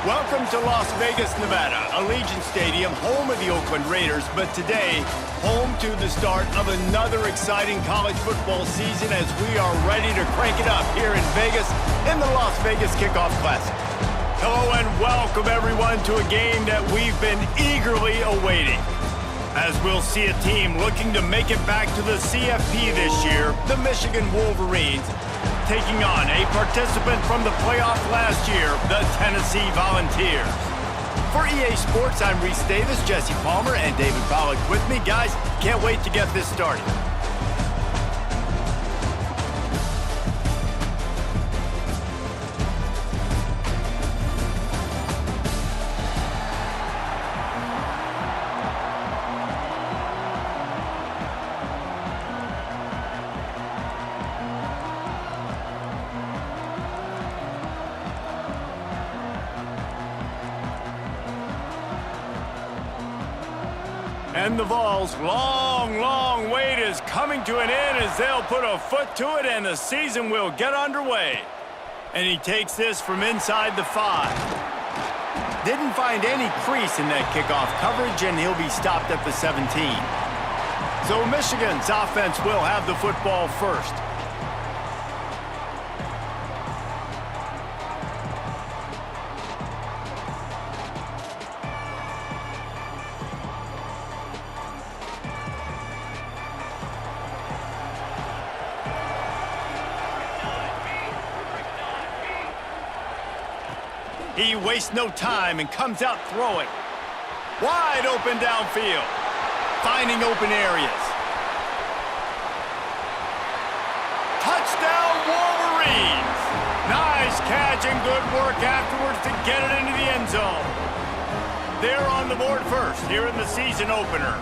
Welcome to Las Vegas, Nevada, Allegiant Stadium, home of the Oakland Raiders, but today, home to the start of another exciting college football season as we are ready to crank it up here in Vegas in the Las Vegas Kickoff Classic. Hello and welcome everyone to a game that we've been eagerly awaiting. As we'll see a team looking to make it back to the CFP this year, the Michigan Wolverines, taking on a participant from the playoff last year, the Tennessee Volunteers. For EA Sports, I'm Reese Davis, Jesse Palmer, and David Pollack with me. Guys, can't wait to get this started. And the Vols' long wait is coming to an end as they'll put a foot to it and the season will get underway. And he takes this from inside the 5. Didn't find any crease in that kickoff coverage, and he'll be stopped at the 17. So Michigan's offense will have the football first. He wastes no time and comes out throwing. Wide open downfield. Finding open areas. Touchdown Wolverines! Nice catch and good work afterwards to get it into the end zone. They're on the board first here in the season opener.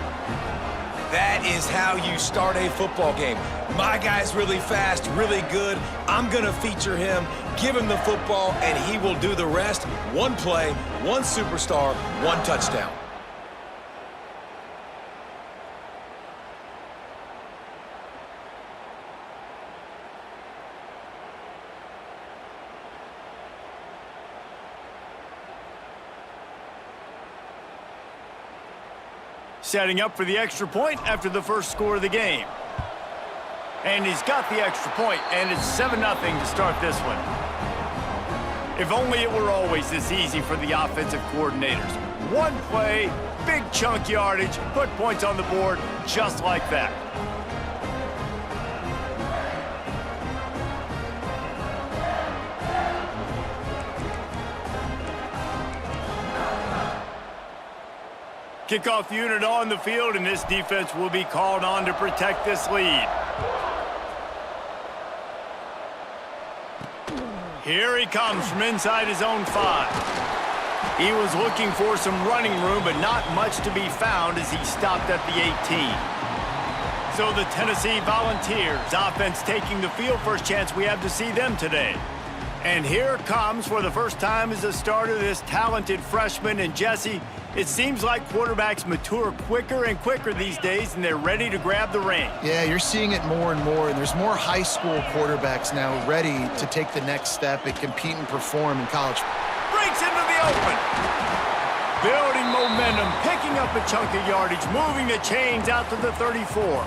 That is how you start a football game. My guy's really fast, really good. I'm going to feature him, give him the football, and he will do the rest. One play, one superstar, one touchdown. Setting up for the extra point after the first score of the game. And he's got the extra point, and it's 7-0 to start this one. If only it were always this easy for the offensive coordinators. One play, big chunk yardage, put points on the board just like that. Kickoff unit on the field, and this defense will be called on to protect this lead. Here he comes from inside his own 5. He was looking for some running room, but not much to be found as he stopped at the 18. So the Tennessee Volunteers offense taking the field. First chance we have to see them today. And here comes for the first time as a starter this talented freshman. And Jesse, it seems like quarterbacks mature quicker and quicker these days, and they're ready to grab the reins. Yeah, you're seeing it more and more, and there's more high school quarterbacks now ready to take the next step and compete and perform in college. Breaks into the open. Building momentum, picking up a chunk of yardage, moving the chains out to the 34.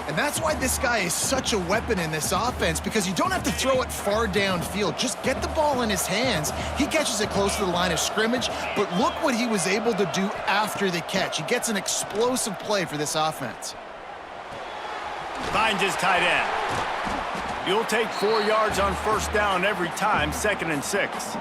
And that's why this guy is such a weapon in this offense, because you don't have to throw it far downfield. Just get the ball in his hands. He catches it close to the line of scrimmage, but look what he was able to do after the catch. He gets an explosive play for this offense. Finds his tight end. You'll take 4 yards on first down every time, 2nd and 6.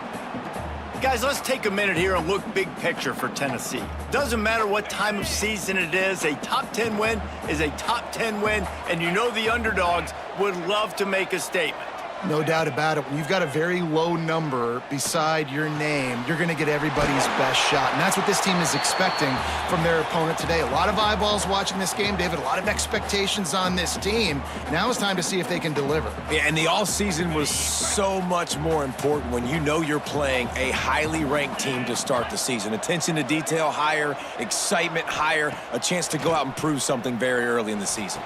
Guys, let's take a minute here and look big picture for Tennessee. Doesn't matter what time of season it is, a top 10 win is a top 10 win, and you know the underdogs would love to make a statement. No doubt about it. When you've got a very low number beside your name, you're going to get everybody's best shot. And that's what this team is expecting from their opponent today. A lot of eyeballs watching this game, David. A lot of expectations on this team. Now it's time to see if they can deliver. Yeah, and the all-season was so much more important when you know you're playing a highly ranked team to start the season. Attention to detail higher, excitement higher, a chance to go out and prove something very early in the season.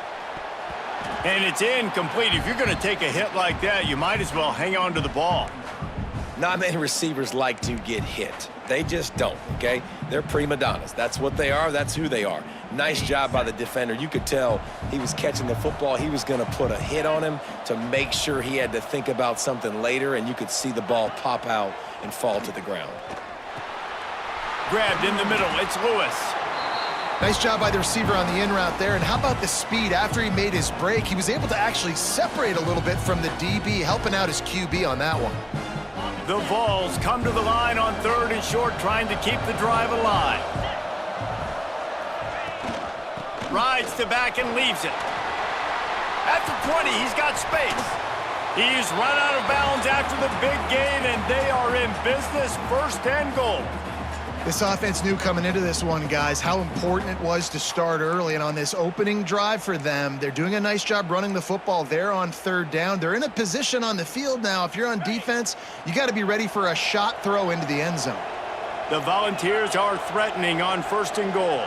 And it's incomplete. If you're going to take a hit like that, you might as well hang on to the ball. Not many receivers like to get hit. They just don't, okay? They're prima donnas. That's what they are. That's who they are. Nice job by the defender. You could tell he was catching the football. He was going to put a hit on him to make sure he had to think about something later, and you could see the ball pop out and fall to the ground. Grabbed in the middle. It's Lewis. Nice job by the receiver on the in route there. And how about the speed? After he made his break, he was able to actually separate a little bit from the DB, helping out his QB on that one. The Vols come to the line on 3rd and short, trying to keep the drive alive. Rides to back and leaves it. At the 20, he's got space. He's run out of bounds after the big gain, and they are in business, 1st and goal. This offense knew coming into this one, guys, how important it was to start early. And on this opening drive for them, they're doing a nice job running the football. They're on 3rd down. They're in a position on the field now. If you're on defense, you got to be ready for a shot throw into the end zone. The Volunteers are threatening on 1st and goal.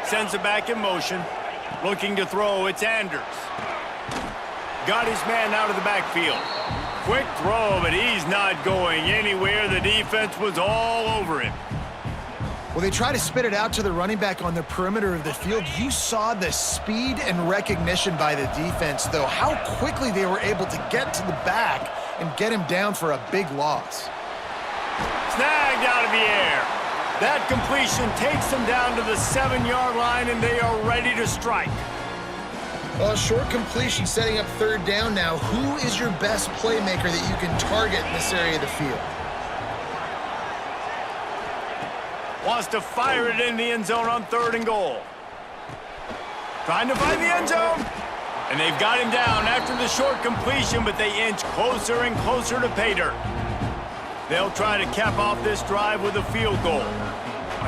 Sends it back in motion. Looking to throw, it's Anders. Got his man out of the backfield. Quick throw, but he's not going anywhere. The defense was all over him. Well, they try to spit it out to the running back on the perimeter of the field. You saw the speed and recognition by the defense, though, how quickly they were able to get to the back and get him down for a big loss. Snagged out of the air. That completion takes them down to the 7-yard line, and they are ready to strike. Well, a short completion setting up 3rd down now. Who is your best playmaker that you can target in this area of the field? Wants to fire it in the end zone on 3rd and goal. Trying to find the end zone. And they've got him down after the short completion, but they inch closer and closer to pay dirt. They'll try to cap off this drive with a field goal.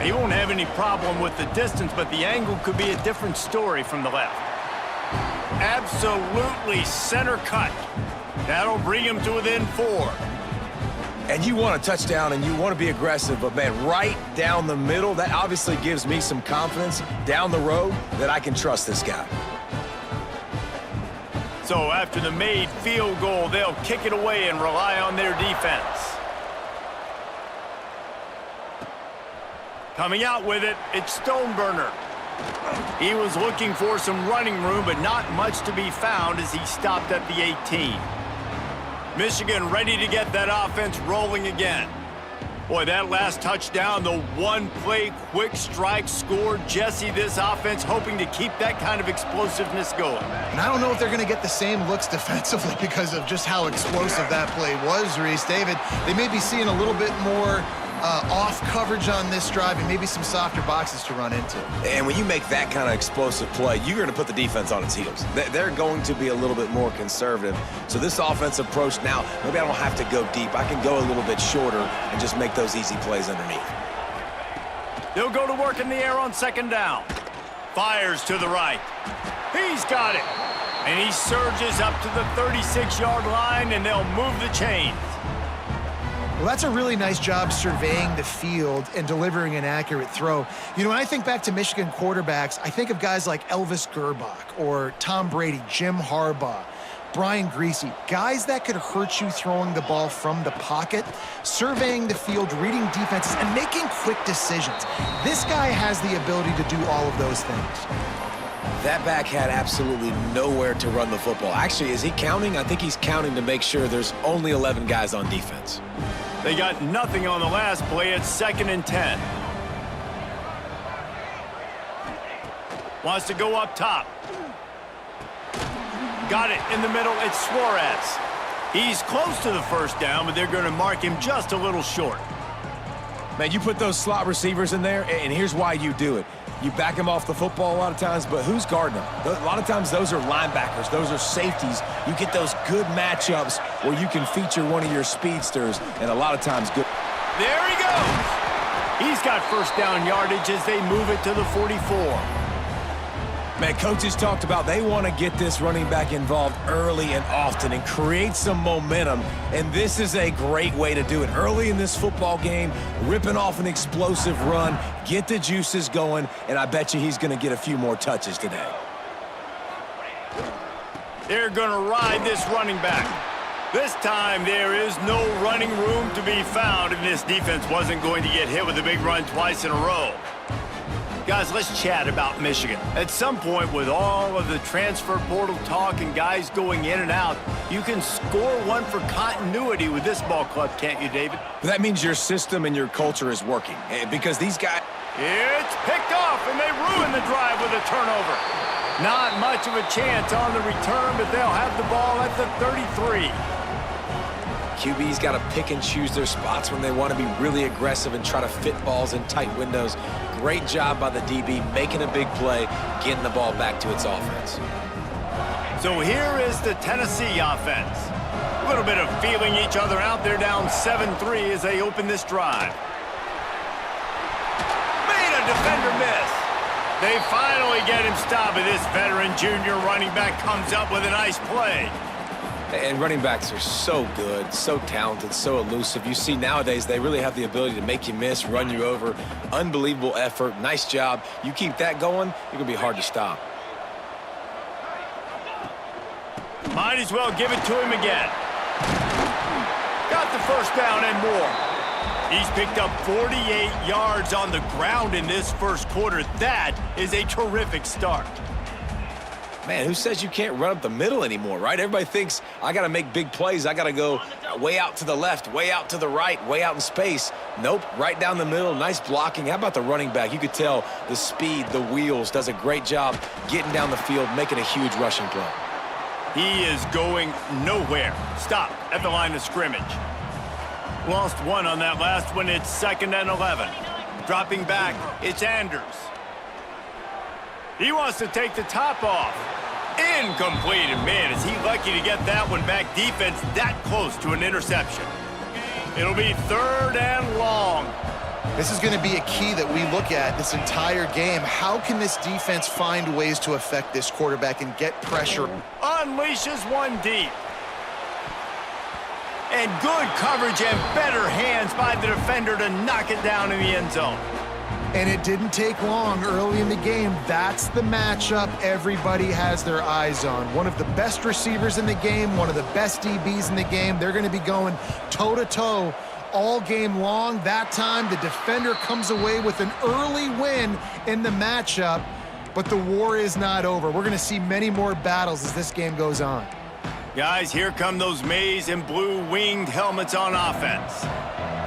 He won't have any problem with the distance, but the angle could be a different story from the left. Absolutely center cut. That'll bring him to within 4. And you want a touchdown and you want to be aggressive, but man, right down the middle, that obviously gives me some confidence down the road that I can trust this guy. So after the made field goal, they'll kick it away and rely on their defense. Coming out with it, it's Stoneburner. He was looking for some running room, but not much to be found as he stopped at the 18. Michigan ready to get that offense rolling again. Boy, that last touchdown, the one-play quick strike scored. Jesse, this offense hoping to keep that kind of explosiveness going. And I don't know if they're going to get the same looks defensively because of just how explosive that play was, Reese. David, they may be seeing a little bit more off coverage on this drive and maybe some softer boxes to run into. And when you make that kind of explosive play, you're going to put the defense on its heels. They're going to be a little bit more conservative. So this offensive approach now, maybe I don't have to go deep. I can go a little bit shorter and just make those easy plays underneath. They'll go to work in the air on 2nd down. Fires to the right. He's got it. And he surges up to the 36-yard line, and they'll move the chains. Well, that's a really nice job surveying the field and delivering an accurate throw. You know, when I think back to Michigan quarterbacks, I think of guys like Elvis Gerbach or Tom Brady, Jim Harbaugh, Brian Griese, guys that could hurt you throwing the ball from the pocket, surveying the field, reading defenses, and making quick decisions. This guy has the ability to do all of those things. That back had absolutely nowhere to run the football. Actually, is he counting? I think he's counting to make sure there's only 11 guys on defense. They got nothing on the last play. It's 2nd and 10. Wants to go up top. Got it in the middle. It's Suarez. He's close to the 1st down, but they're going to mark him just a little short. Man, you put those slot receivers in there, and here's why you do it. You back him off the football a lot of times, but who's guarding him? A lot of times those are linebackers. Those are safeties. You get those good matchups where you can feature one of your speedsters, and a lot of times good. There he goes. He's got first down yardage as they move it to the 44. Man, coaches talked about they want to get this running back involved early and often and create some momentum, and this is a great way to do it. Early in this football game, ripping off an explosive run, get the juices going, and I bet you he's going to get a few more touches today. They're going to ride this running back. This time there is no running room to be found, and this defense wasn't going to get hit with a big run twice in a row. Guys, let's chat about Michigan. At some point, with all of the transfer portal talk and guys going in and out, you can score one for continuity with this ball club, can't you, David? That means your system and your culture is working, because these guys... It's picked off, and they ruin the drive with a turnover. Not much of a chance on the return, but they'll have the ball at the 33. QB's got to pick and choose their spots when they want to be really aggressive and try to fit balls in tight windows. Great job by the DB making a big play, getting the ball back to its offense. So here is the Tennessee offense. A little bit of feeling each other out. They're down 7-3 as they open this drive. Made a defender miss. They finally get him stopped, and this veteran junior running back comes up with a nice play. And running backs are so good, so talented, so elusive. You see nowadays they really have the ability to make you miss, run you over. Unbelievable effort. Nice job. You keep that going, you're going to be hard to stop. Might as well give it to him again. Got the first down and more. He's picked up 48 yards on the ground in this first quarter. That is a terrific start. Man, who says you can't run up the middle anymore, right? Everybody thinks I got to make big plays. I got to go way out to the left, way out to the right, way out in space. Nope, right down the middle. Nice blocking. How about the running back? You could tell the speed, the wheels, does a great job getting down the field, making a huge rushing play. He is going nowhere. Stop at the line of scrimmage. Lost one on that last one. It's 2nd and 11. Dropping back, it's Anders. He wants to take the top off. Incomplete, and man, is he lucky to get that one back. Defense that close to an interception. It'll be 3rd and long. This is going to be a key that we look at this entire game. How can this defense find ways to affect this quarterback and get pressure? Unleashes one deep. And good coverage and better hands by the defender to knock it down in the end zone. And it didn't take long early in the game. That's the matchup everybody has their eyes on. One of the best receivers in the game, one of the best DBs in the game. They're going to be going toe-to-toe all game long. That time, the defender comes away with an early win in the matchup, but the war is not over. We're going to see many more battles as this game goes on. Guys, here come those maize and blue winged helmets on offense.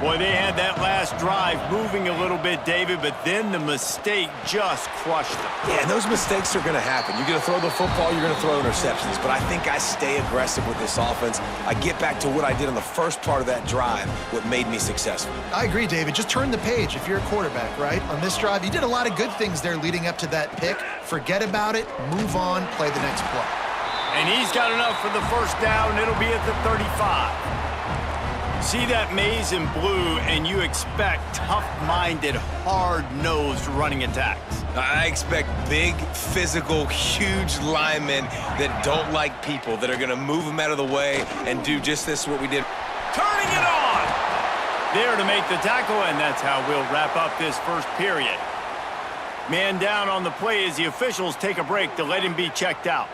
Boy, they had that last drive moving a little bit, David, but then the mistake just crushed them. Yeah, and those mistakes are going to happen. You're going to throw the football, you're going to throw interceptions, but I think I stay aggressive with this offense. I get back to what I did on the first part of that drive, what made me successful. I agree, David. Just turn the page if you're a quarterback, right? On this drive, you did a lot of good things there leading up to that pick. Forget about it, move on, play the next play. And he's got enough for the first down. It'll be at the 35. See that maize and blue, and you expect tough-minded, hard-nosed running attacks. I expect big, physical, huge linemen that don't like people, that are going to move them out of the way and do just this, what we did. Turning it on! There to make the tackle, and that's how we'll wrap up this first period. Man down on the play as the officials take a break to let him be checked out.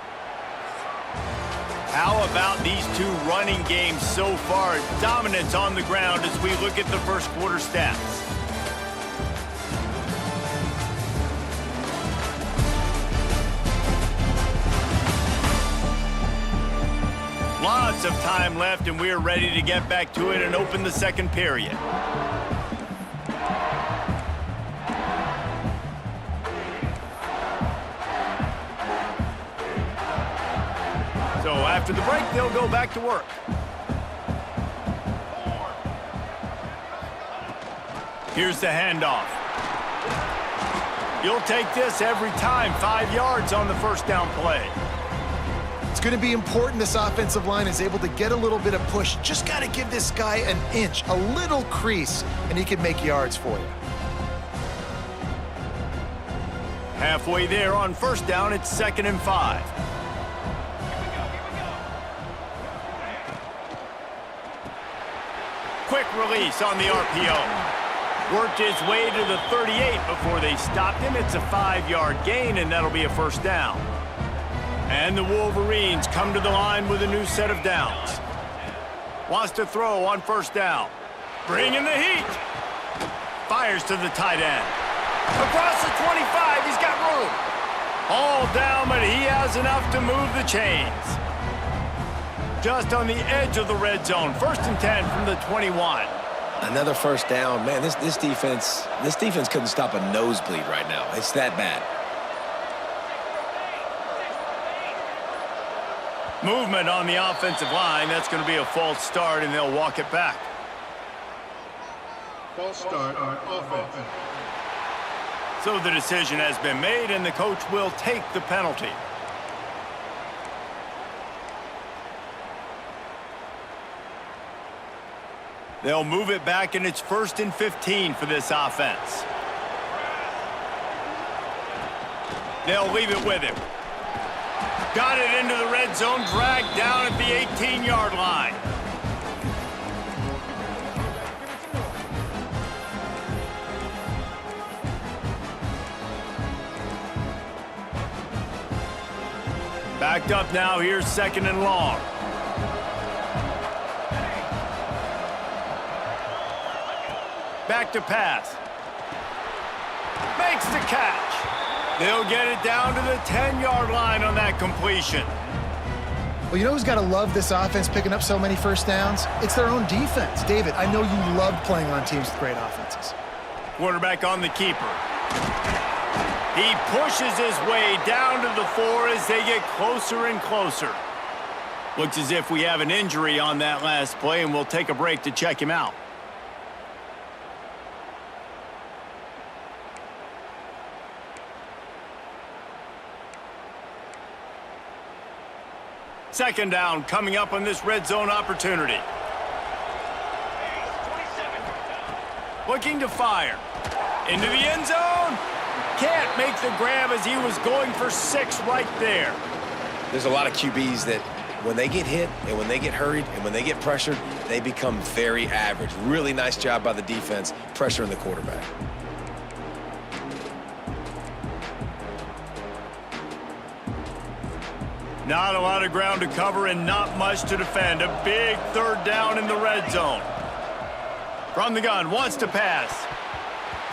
How about these two running games so far? Dominance on the ground as we look at the first quarter stats. Lots of time left, and we're ready to get back to it and open the second period. So after the break, they'll go back to work. Here's the handoff. You'll take this every time. 5 yards on the first down play. It's going to be important this offensive line is able to get a little bit of push. Just got to give this guy an inch, a little crease, and he can make yards for you. Halfway there on first down, it's 2nd and 5. Quick release on the RPO. Worked his way to the 38 before they stopped him. It's a 5-yard gain, and that'll be a first down. And the Wolverines come to the line with a new set of downs. Wants to throw on first down. Bringing the heat. Fires to the tight end. Across the 25, he's got room. All down, but he has enough to move the chains. Just on the edge of the red zone. 1st and 10 from the 21. Another first down. Man, this defense couldn't stop a nosebleed right now. It's that bad. Movement on the offensive line. That's going to be a false start, and they'll walk it back. False start on offense. So the decision has been made, and the coach will take the penalty. They'll move it back, and it's 1st and 15 for this offense. They'll leave it with him. Got it into the red zone, dragged down at the 18-yard line. Backed up now, here's 2nd and long. Back to pass. Makes the catch. They'll get it down to the 10-yard line on that completion. Well, you know who's got to love this offense picking up so many first downs? It's their own defense. David, I know you love playing on teams with great offenses. Quarterback on the keeper. He pushes his way down to the 4 as they get closer and closer. Looks as if we have an injury on that last play, and we'll take a break to check him out. Second down coming up on this red zone opportunity. Looking to fire. Into the end zone. Can't make the grab as he was going for 6 right there. There's a lot of QBs that when they get hit and when they get hurried and when they get pressured, they become very average. Really nice job by the defense pressuring the quarterback. Not a lot of ground to cover and not much to defend. A big 3rd down in the red zone. From the gun, wants to pass.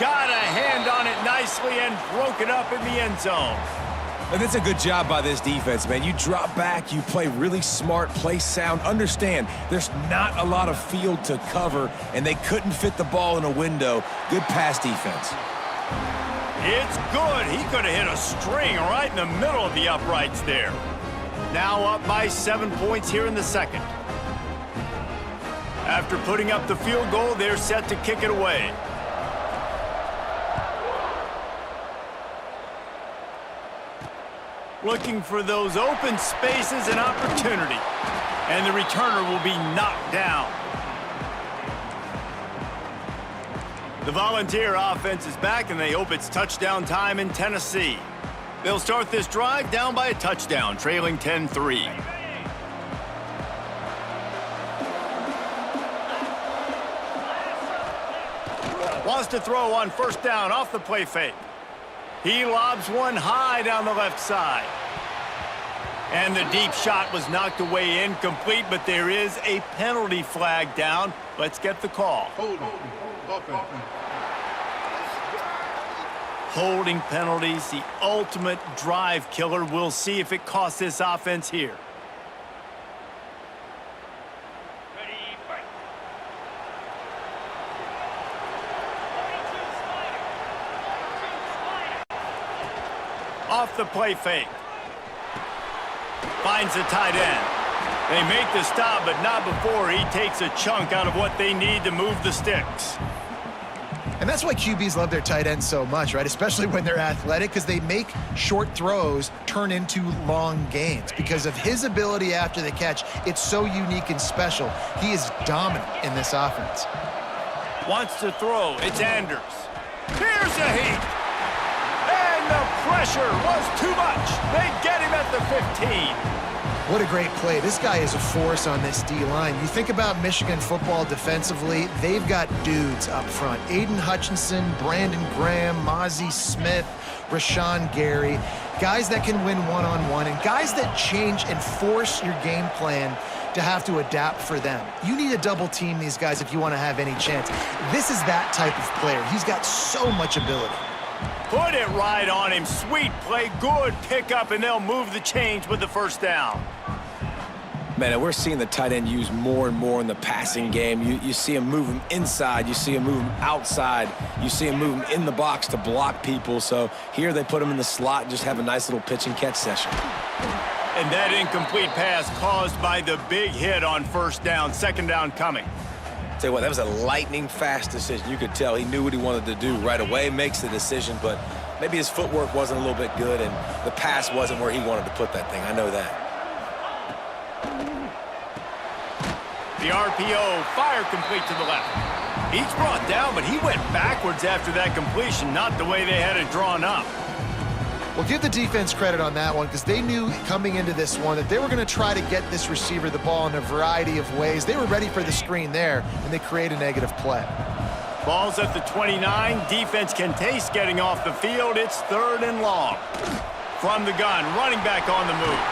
Got a hand on it nicely and broke it up in the end zone. And that's a good job by this defense, man. You drop back, you play really smart, play sound. Understand, there's not a lot of field to cover, and they couldn't fit the ball in a window. Good pass defense. It's good. He could have hit a string right in the middle of the uprights there. Now up by 7 points here in the second. After putting up the field goal, they're set to kick it away. Looking for those open spaces and opportunity. And the returner will be knocked down. The Volunteer offense is back, and they hope it's touchdown time in Tennessee. They'll start this drive down by a touchdown, trailing 10-3. Wants to throw on first down off the play fake. He lobs one high down the left side. And the deep shot was knocked away incomplete, but there is a penalty flag down. Let's get the call. Holding penalties, the ultimate drive killer. We'll see if it costs this offense here. Off the play fake. Finds the tight end. They make the stop, but not before he takes a chunk out of what they need to move the sticks. And And that's why QBs love their tight ends so much, right? Especially when they're athletic, because they make short throws turn into long gains. Because of his ability after the catch, it's so unique and special. He is dominant in this offense. Wants to throw. It's Anders. Here's a heat. And the pressure was too much. They get him at the 15. What a great play. This guy is a force on this D-line. You think about Michigan football defensively, they've got dudes up front. Aiden Hutchinson, Brandon Graham, Mozzie Smith, Rashawn Gary. Guys that can win one-on-one and guys that change and force your game plan to have to adapt for them. You need to double team these guys if you want to have any chance. This is that type of player. He's got so much ability. Put it right on him. Sweet play, good pickup, and they'll move the chains with the first down. Man, we're seeing the tight end used more and more in the passing game. You see him move him inside. You see him move him outside. You see him move him in the box to block people. So here they put him in the slot and just have a nice little pitch and catch session. And that incomplete pass caused by the big hit on first down. Second down coming. Tell you what, that was a lightning fast decision. You could tell he knew what he wanted to do right away, makes the decision, but maybe his footwork wasn't a little bit good and the pass wasn't where he wanted to put that thing. I know that. The RPO, fire complete to the left. He's brought down, but he went backwards after that completion, not the way they had it drawn up. Well, give the defense credit on that one because they knew coming into this one that they were going to try to get this receiver the ball in a variety of ways. They were ready for the screen there, and they create a negative play. Ball's at the 29. Defense can taste getting off the field. It's 3rd and long. From the gun, running back on the move.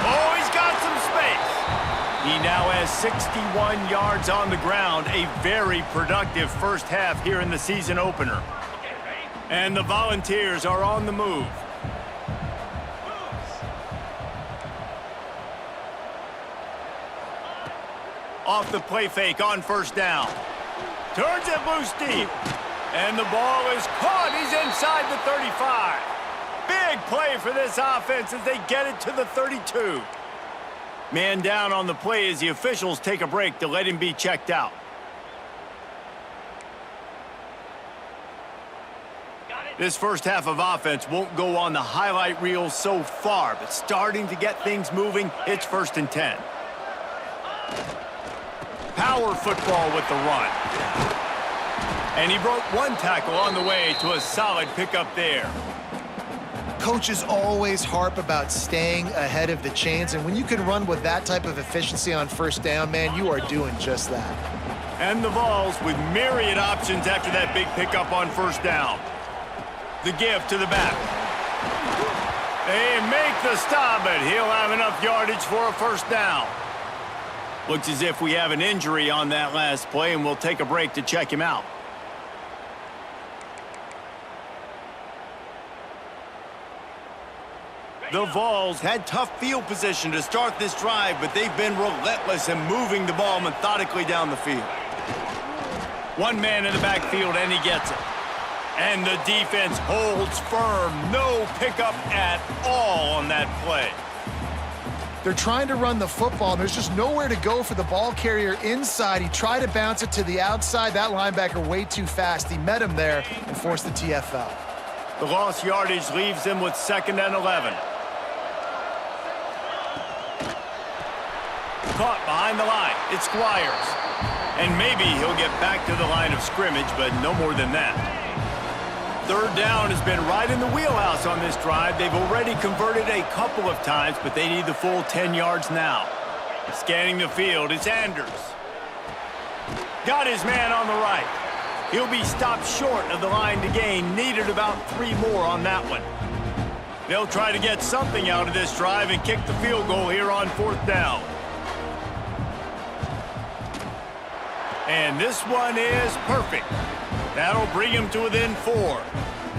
Oh, he's got some space. He now has 61 yards on the ground. A very productive first half here in the season opener. And the Volunteers are on the move. Off the play fake on first down. Turns it loose deep. And the ball is caught. He's inside the 35. Big play for this offense as they get it to the 32. Man down on the play as the officials take a break to let him be checked out. This first half of offense won't go on the highlight reel so far, but starting to get things moving, it's 1st and 10. Power football with the run. And he broke one tackle on the way to a solid pickup there. Coaches always harp about staying ahead of the chains, and when you can run with that type of efficiency on first down, man, you are doing just that. And the Vols with myriad options after that big pickup on first down. The give to the back. They make the stop, but he'll have enough yardage for a first down. Looks as if we have an injury on that last play, and we'll take a break to check him out. The Vols had tough field position to start this drive, but they've been relentless in moving the ball methodically down the field. One man in the backfield, and he gets it. And the defense holds firm. No pickup at all on that play. They're trying to run the football, and there's just nowhere to go for the ball carrier inside. He tried to bounce it to the outside. That linebacker way too fast. He met him there and forced the TFL. The lost yardage leaves them with 2nd and 11. Caught behind the line. It's Squires. And maybe he'll get back to the line of scrimmage, but no more than that. 3rd down has been right in the wheelhouse on this drive. They've already converted a couple of times, but they need the full 10 yards now. Scanning the field, it's Anders. Got his man on the right. He'll be stopped short of the line to gain. Needed about 3 more on that one. They'll try to get something out of this drive and kick the field goal here on 4th down. And this one is perfect. That'll bring him to within 4.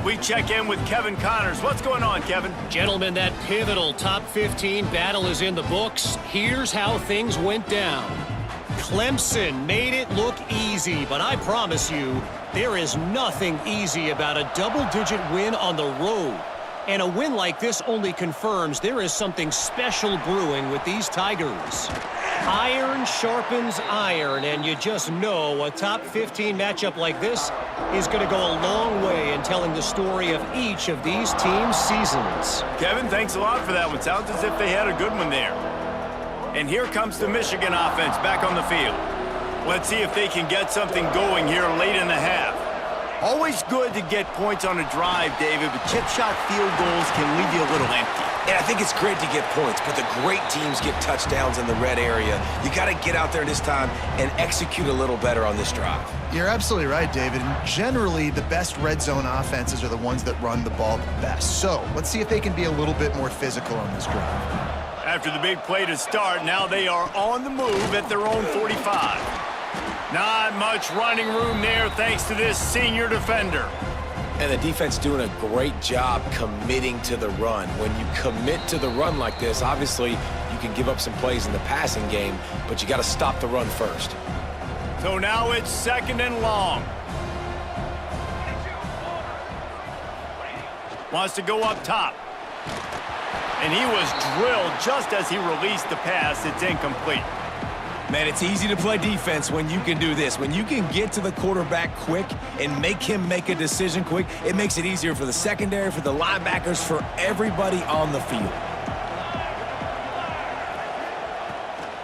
We check in with Kevin Connors. What's going on, Kevin? Gentlemen, that pivotal top 15 battle is in the books. Here's how things went down. Clemson made it look easy, but I promise you, there is nothing easy about a double-digit win on the road. And a win like this only confirms there is something special brewing with these Tigers. Iron sharpens iron, and you just know a top 15 matchup like this is going to go a long way in telling the story of each of these teams' seasons. Kevin, thanks a lot for that one. Sounds as if they had a good one there. And here comes the Michigan offense back on the field. Let's see if they can get something going here late in the half. Always good to get points on a drive, David, but chip shot field goals can leave you a little empty. And I think it's great to get points, but the great teams get touchdowns in the red area. You got to get out there this time and execute a little better on this drive. You're absolutely right, David. And generally, the best red zone offenses are the ones that run the ball the best. So let's see if they can be a little bit more physical on this drive. After the big play to start, now they are on the move at their own 45. Not much running room there thanks to this senior defender. And the defense doing a great job committing to the run. When you commit to the run like this, obviously you can give up some plays in the passing game, but you got to stop the run first. So now it's 2nd and long. Wants to go up top. And he was drilled just as he released the pass. It's incomplete. Man, it's easy to play defense when you can do this. When you can get to the quarterback quick and make him make a decision quick, it makes it easier for the secondary, for the linebackers, for everybody on the field.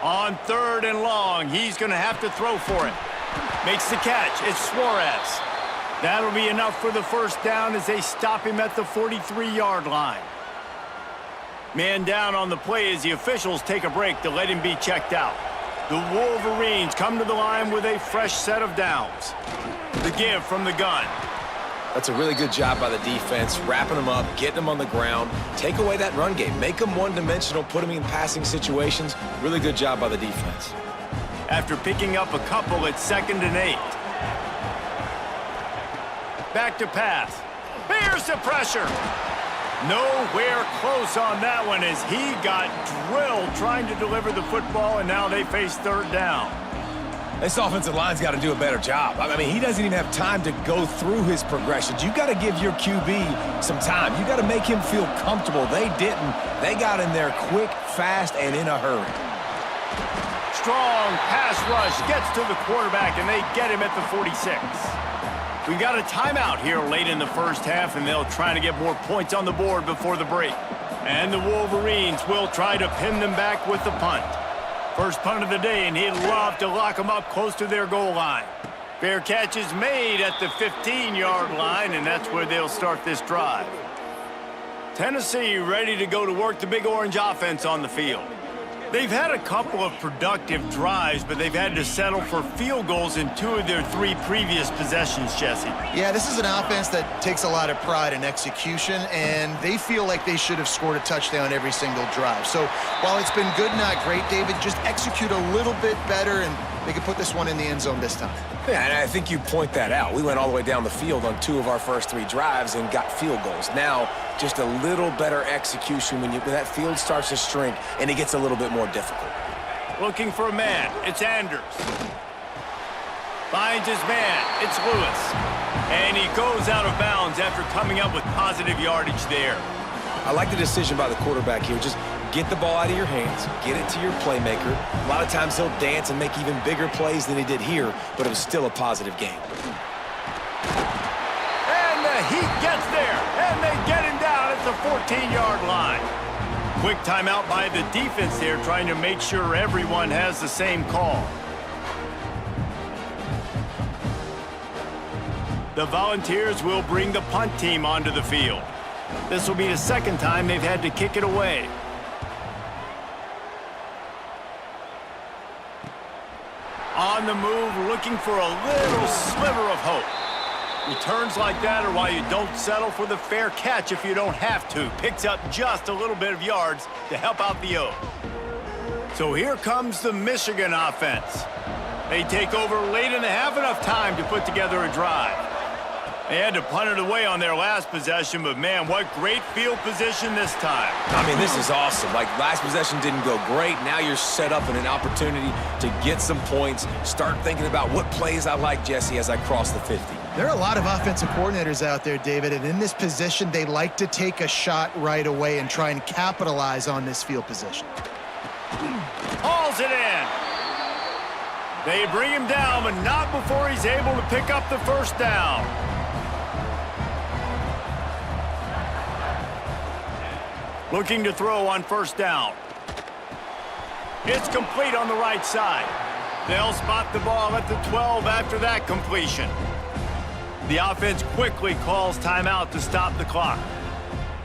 On 3rd and long, he's going to have to throw for it. Makes the catch. It's Suarez. That'll be enough for the first down as they stop him at the 43-yard line. Man down on the play as the officials take a break to let him be checked out. The Wolverines come to the line with a fresh set of downs. The give from the gun. That's a really good job by the defense, wrapping them up, getting them on the ground. Take away that run game. Make them one-dimensional, put them in passing situations. Really good job by the defense. After picking up a couple, it's 2nd and 8. Back to pass. Here's the pressure. Nowhere close on that one as he got drilled trying to deliver the football, and now they face 3rd down. This offensive line's got to do a better job. I mean, he doesn't even have time to go through his progressions. You got to give your QB some time. You got to make him feel comfortable. They didn't. They got in there quick, fast, and in a hurry. Strong pass rush gets to the quarterback, and they get him at the 46. We've got a timeout here late in the first half, and they'll try to get more points on the board before the break. And the Wolverines will try to pin them back with the punt. First punt of the day, and he'd love to lock them up close to their goal line. Fair catch is made at the 15-yard line, and that's where they'll start this drive. Tennessee ready to go to work the Big Orange offense on the field. They've had a couple of productive drives, but they've had to settle for field goals in 2 of their 3 previous possessions, Jesse. Yeah, this is an offense that takes a lot of pride in execution, and they feel like they should have scored a touchdown every single drive. So while it's been good, not great, David, just execute a little bit better, and they can put this one in the end zone this time. Yeah, and I think you point that out. We went all the way down the field on 2 of our first 3 drives and got field goals. Now, just a little better execution when that field starts to shrink and it gets a little bit more difficult. Looking for a man. It's Anders. Finds his man. It's Lewis. And he goes out of bounds after coming up with positive yardage there. I like the decision by the quarterback here. Just get the ball out of your hands, get it to your playmaker. A lot of times he'll dance and make even bigger plays than he did here, but it was still a positive game. And the Heat gets there, and they get him down at the 14-yard line. Quick timeout by the defense there, trying to make sure everyone has the same call. The Volunteers will bring the punt team onto the field. This will be the 2nd time they've had to kick it away. On the move, looking for a little sliver of hope. Returns like that are why you don't settle for the fair catch if you don't have to. Picks up just a little bit of yards to help out the O. So here comes the Michigan offense. They take over late and have enough time to put together a drive. They had to punt it away on their last possession, but man, what great field position this time. I mean, this is awesome. Like, last possession didn't go great. Now you're set up in an opportunity to get some points. Start thinking about what plays I like, Jesse, as I cross the 50. There are a lot of offensive coordinators out there, David, and in this position, they like to take a shot right away and try and capitalize on this field position. All drills it in. They bring him down, but not before he's able to pick up the first down. Looking to throw on first down. It's complete on the right side. They'll spot the ball at the 12 after that completion. The offense quickly calls timeout to stop the clock.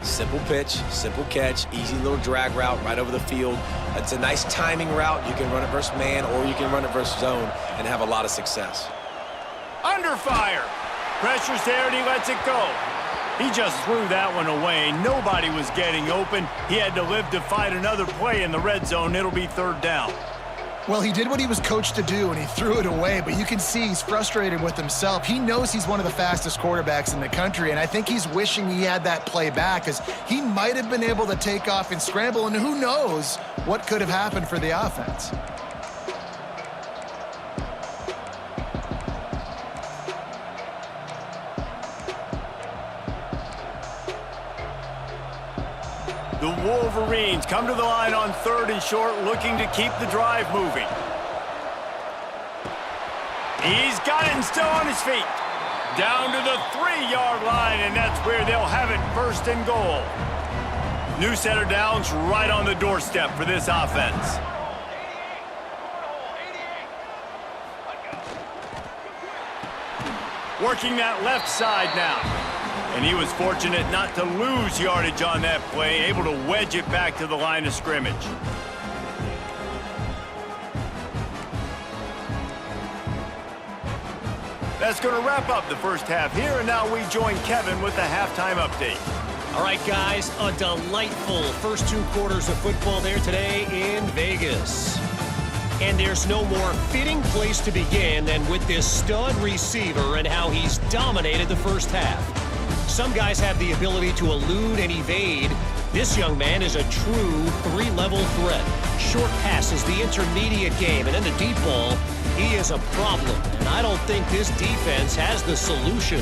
Simple pitch, simple catch, easy little drag route right over the field. It's a nice timing route. You can run it versus man or you can run it versus zone and have a lot of success. Under fire. Pressure's there and he lets it go. He just threw that one away. Nobody was getting open. He had to live to fight another play in the red zone. It'll be third down. Well, he did what he was coached to do, and he threw it away, but you can see he's frustrated with himself. He knows he's one of the fastest quarterbacks in the country, and I think he's wishing he had that play back, because he might have been able to take off and scramble, and who knows what could have happened for the offense. The Wolverines come to the line on third and short, looking to keep the drive moving. He's got it and still on his feet. Down to the 3-yard line, and that's where they'll have it, first and goal. New set of downs right on the doorstep for this offense. Working that left side now. And he was fortunate not to lose yardage on that play, able to wedge it back to the line of scrimmage. That's going to wrap up the first half here, and now we join Kevin with the halftime update. All right, guys, a delightful first 2 quarters of football there today in Vegas. And there's no more fitting place to begin than with this stud receiver and how he's dominated the first half. Some guys have the ability to elude and evade. This young man is a true 3-level threat. Short passes, the intermediate game, and in the deep ball, he is a problem. And I don't think this defense has the solution.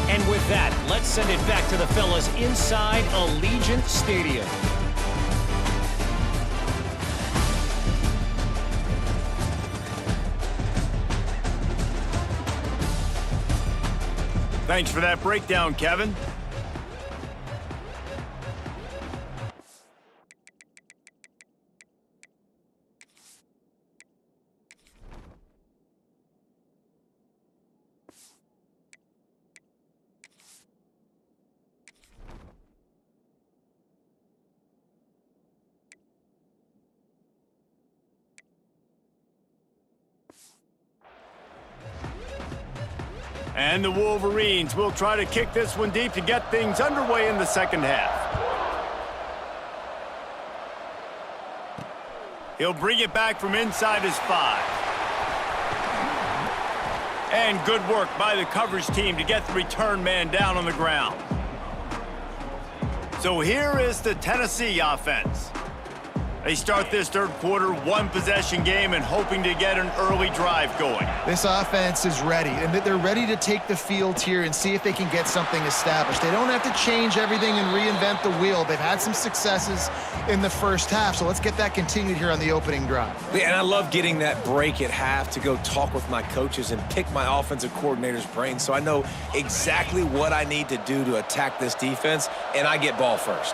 And with that, let's send it back to the fellas inside Allegiant Stadium. Thanks for that breakdown, Kevin. And the Wolverines will try to kick this one deep to get things underway in the second half. He'll bring it back from inside his 5. And good work by the coverage team to get the return man down on the ground. So here is the Tennessee offense. They start this third quarter, 1-possession game, and hoping to get an early drive going. This offense is ready, and they're ready to take the field here and see if they can get something established. They don't have to change everything and reinvent the wheel. They've had some successes in the first half, so let's get that continued here on the opening drive. Yeah, and I love getting that break at half to go talk with my coaches and pick my offensive coordinator's brain so I know exactly what I need to do to attack this defense, and I get ball first.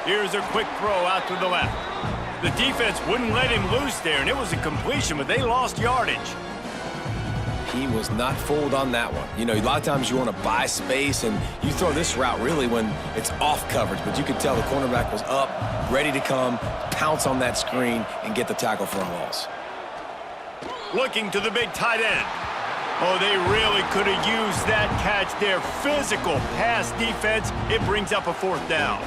Here's a quick throw out to the left. The defense wouldn't let him loose there, and it was a completion, but they lost yardage. He was not fooled on that one. You know, a lot of times you want to buy space, and you throw this route really when it's off coverage, but you could tell the cornerback was up, ready to come, pounce on that screen, and get the tackle for a loss. Looking to the big tight end. Oh, they really could have used that catch there. Physical pass defense. It brings up a 4th down.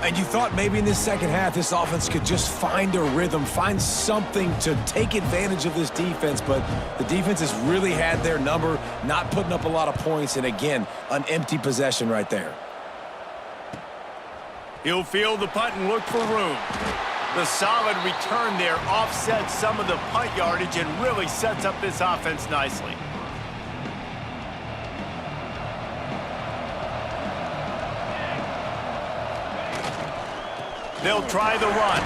And you thought maybe in this second half this offense could just find a rhythm, find something to take advantage of this defense, but the defense has really had their number, not putting up a lot of points, and again, an empty possession right there. He'll field the punt and look for room. The solid return there offsets some of the punt yardage and really sets up this offense nicely. They'll try the run.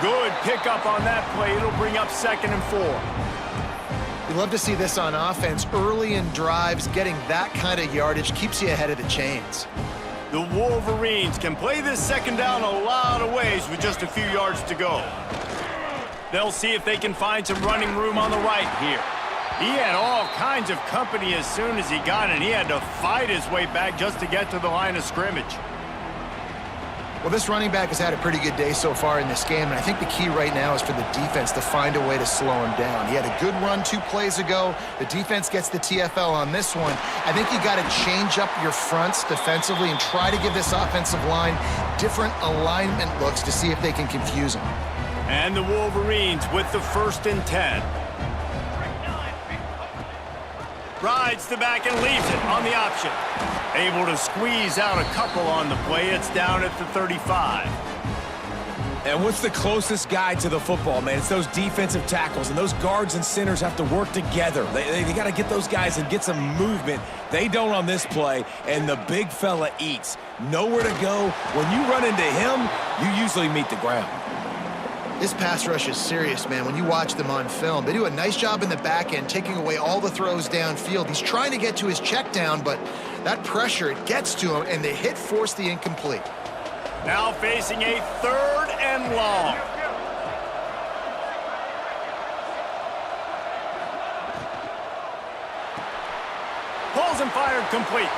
Good pickup on that play. It'll bring up 2nd and 4. You love to see this on offense. Early in drives, getting that kind of yardage keeps you ahead of the chains. The Wolverines can play this 2nd down a lot of ways with just a few yards to go. They'll see if they can find some running room on the right here. He had all kinds of company as soon as he got it. He had to fight his way back just to get to the line of scrimmage. Well, this running back has had a pretty good day so far in this game, and I think the key right now is for the defense to find a way to slow him down. He had a good run 2 plays ago. The defense gets the TFL on this one. I think you got to change up your fronts defensively and try to give this offensive line different alignment looks to see if they can confuse him. And the Wolverines with the 1st and 10. Rides the back and leaves it on the option. Able to squeeze out a couple on the play. It's down at the 35. And what's the closest guy to the football, man? It's those defensive tackles, and those guards and centers have to work together. They got to get those guys and get some movement. They don't on this play, and the big fella eats. Nowhere to go. When you run into him, you usually meet the ground. This pass rush is serious, man. When you watch them on film, they do a nice job in the back end, taking away all the throws downfield. He's trying to get to his check down, but that pressure, it gets to him, and the hit forced the incomplete. Now facing a 3rd and long. Pulls and fired complete.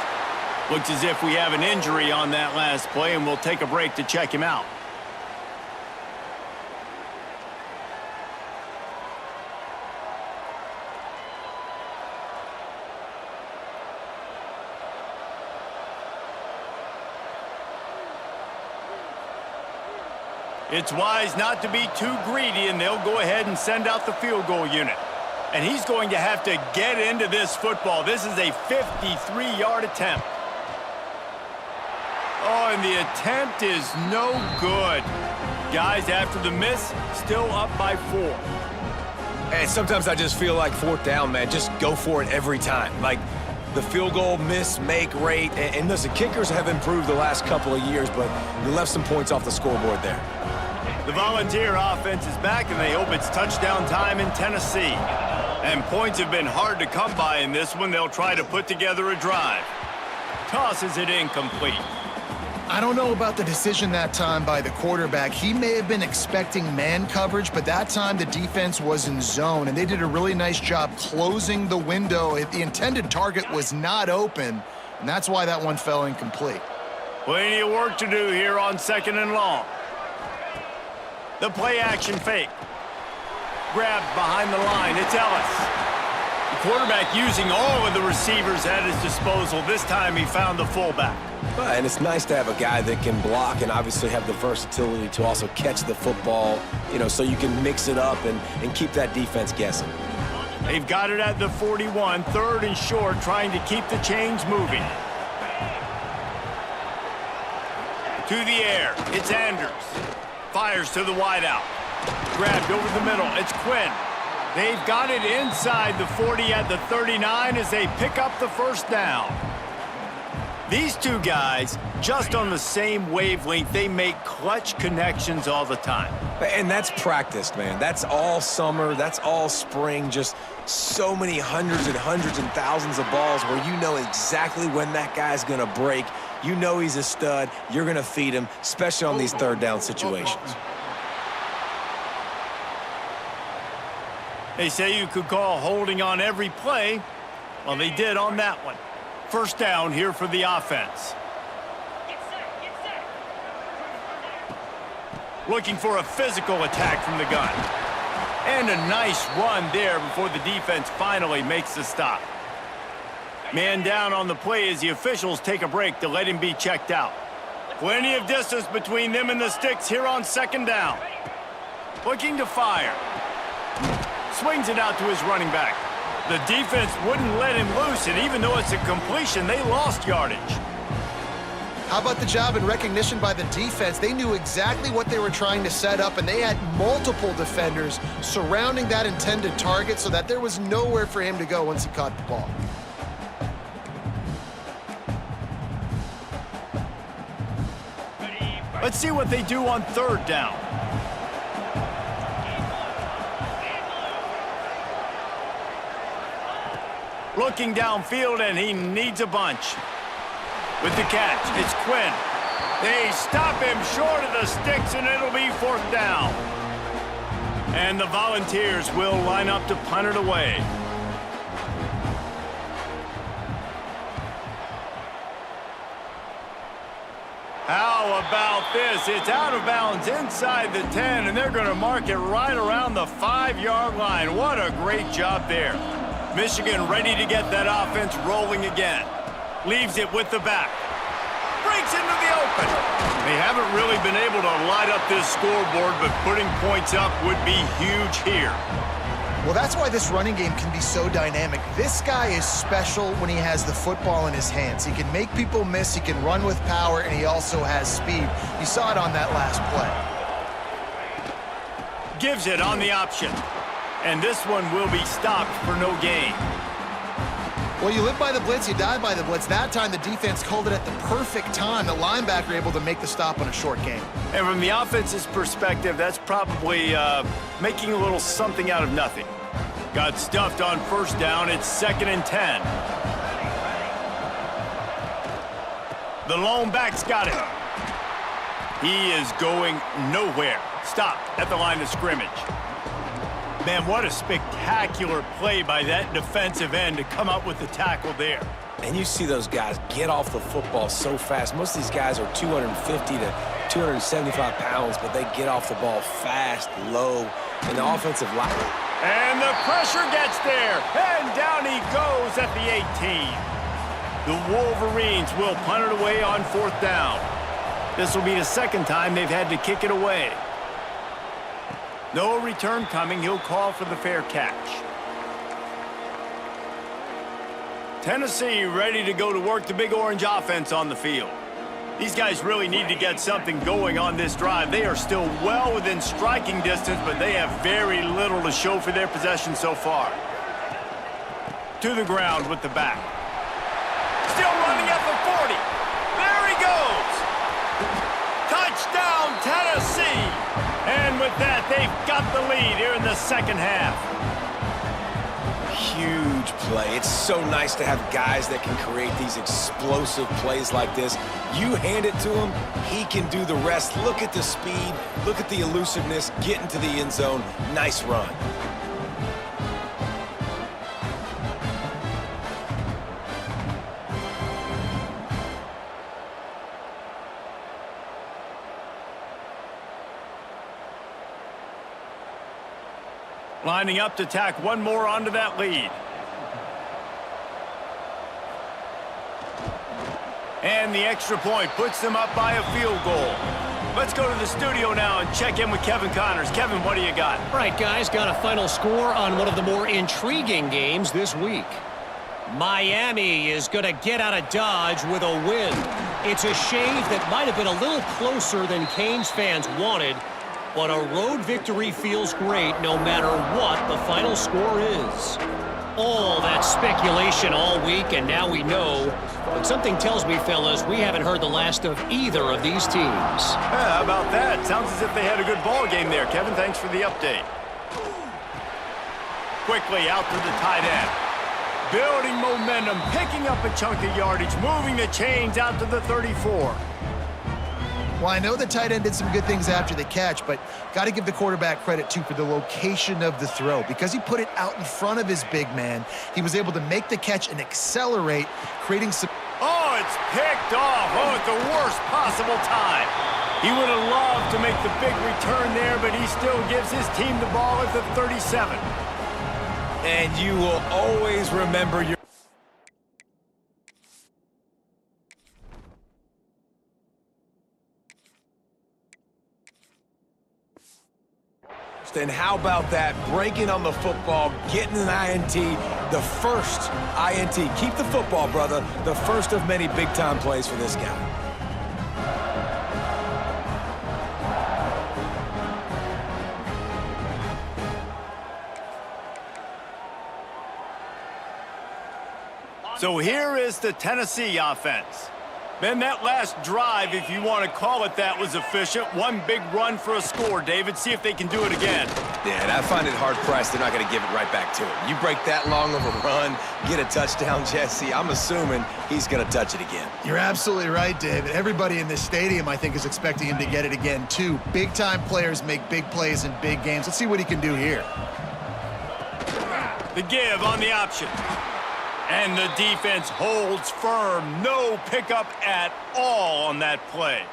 Looks as if we have an injury on that last play, and we'll take a break to check him out. It's wise not to be too greedy, and they'll go ahead and send out the field goal unit. And he's going to have to get into this football. This is a 53-yard attempt. Oh, and the attempt is no good. Guys, after the miss, still up by 4. And sometimes I just feel like 4th down, man. Just go for it every time. Like the field goal miss-make rate. And listen, kickers have improved the last couple of years, but you left some points off the scoreboard there. The Volunteer offense is back, and they hope it's touchdown time in Tennessee. And points have been hard to come by in this one. They'll try to put together a drive. Tosses it incomplete. I don't know about the decision that time by the quarterback. He may have been expecting man coverage, but that time the defense was in zone, and they did a really nice job closing the window. The intended target was not open, and that's why that one fell incomplete. Plenty of work to do here on 2nd and long. The play action fake. Grabbed behind the line. It's Ellis. The quarterback using all of the receivers at his disposal. This time he found the fullback. And it's nice to have a guy that can block and obviously have the versatility to also catch the football, so you can mix it up and keep that defense guessing. They've got it at the 41, 3rd and short, trying to keep the chains moving. To the air. It's Anders. Fires to the wideout. Grabbed over the middle. It's Quinn. They've got it inside the 40 at the 39 as they pick up the 1st down. These two guys, just on the same wavelength, they make clutch connections all the time. And that's practiced, man. That's all summer. That's all spring. Just so many hundreds and thousands of balls where you know exactly when that guy's going to break. You know he's a stud. You're going to feed him, especially on these 3rd down situations. They say you could call holding on every play. Well, they did on that one. 1st down here for the offense. Looking for a physical attack from the gun. And a nice run there before the defense finally makes the stop. Man down on the play as the officials take a break to let him be checked out. Plenty of distance between them and the sticks here on 2nd down. Looking to fire. Swings it out to his running back. The defense wouldn't let him loose, and even though it's a completion, they lost yardage. How about the job and recognition by the defense? They knew exactly what they were trying to set up, and they had multiple defenders surrounding that intended target so that there was nowhere for him to go once he caught the ball. Let's see what they do on third down. Looking downfield, and he needs a bunch. With the catch, it's Quinn. They stop him short of the sticks, and it'll be fourth down. And the Volunteers will line up to punt it away. How about this? It's out of bounds inside the 10, and they're going to mark it right around the 5-yard line. What a great job there. Michigan ready to get that offense rolling again. Leaves it with the back. Breaks into the open. They haven't really been able to light up this scoreboard, but putting points up would be huge here. Well, that's why this running game can be so dynamic. This guy is special when he has the football in his hands. He can make people miss, he can run with power, and he also has speed. You saw it on that last play. Gives it on the option. And this one will be stopped for no gain. Well, you live by the blitz, you die by the blitz. That time, the defense called it at the perfect time. The linebacker able to make the stop on a short gain. And from the offense's perspective, that's probably making a little something out of nothing. Got stuffed on first down. It's 2nd and 10. The lone back's got it. He is going nowhere. Stopped at the line of scrimmage. Man, what a spectacular play by that defensive end to come up with the tackle there. And you see those guys get off the football so fast. Most of these guys are 250 to 275 pounds, but they get off the ball fast, low, in the offensive line. And the pressure gets there, and down he goes at the 18. The Wolverines will punt it away on fourth down. This will be the second time they've had to kick it away. No return coming. He'll call for the fair catch. Tennessee ready to go to work the Big Orange offense on the field. These guys really need to get something going on this drive. They are still well within striking distance, but they have very little to show for their possession so far. To the ground with the back. Still running at the 40. There he goes. Touchdown, Tennessee. And with that, they've got the lead here in the second half. Huge play. It's so nice to have guys that can create these explosive plays like this. You hand it to him, he can do the rest. Look at the speed. Look at the elusiveness. Get into the end zone. Nice run. Lining up to tack one more onto that lead. And the extra point puts them up by a field goal. Let's go to the studio now and check in with Kevin Connors. Kevin, what do you got? All right, guys, got a final score on one of the more intriguing games this week. Miami is going to get out of Dodge with a win. It's a shave that might have been a little closer than Canes fans wanted, but a road victory feels great no matter what the final score is. All that speculation all week, and now we know. But something tells me, fellas, we haven't heard the last of either of these teams. Yeah, how about that? Sounds as if they had a good ball game there. Kevin, thanks for the update. Quickly out to the tight end. Building momentum, picking up a chunk of yardage, moving the chains out to the 34. Well, I know the tight end did some good things after the catch, but got to give the quarterback credit, too, for the location of the throw. Because he put it out in front of his big man, he was able to make the catch and accelerate, creating some... Oh, it's picked off. Oh, at the worst possible time. He would have loved to make the big return there, but he still gives his team the ball at the 37. And you will always remember your... And how about that? Breaking on the football, getting an INT, the first INT. Keep the football, brother. The first of many big-time plays for this guy. So here is the Tennessee offense. Ben, that last drive, if you want to call it that, was efficient. One big run for a score, David. See if they can do it again. Yeah, and I find it hard-pressed they're not going to give it right back to him. You break that long of a run, get a touchdown, Jesse, I'm assuming he's going to touch it again. You're absolutely right, David. Everybody in this stadium, I think, is expecting him to get it again, too. Big-time players make big plays in big games. Let's see what he can do here. The give on the option. And the defense holds firm. No pickup at all on that play.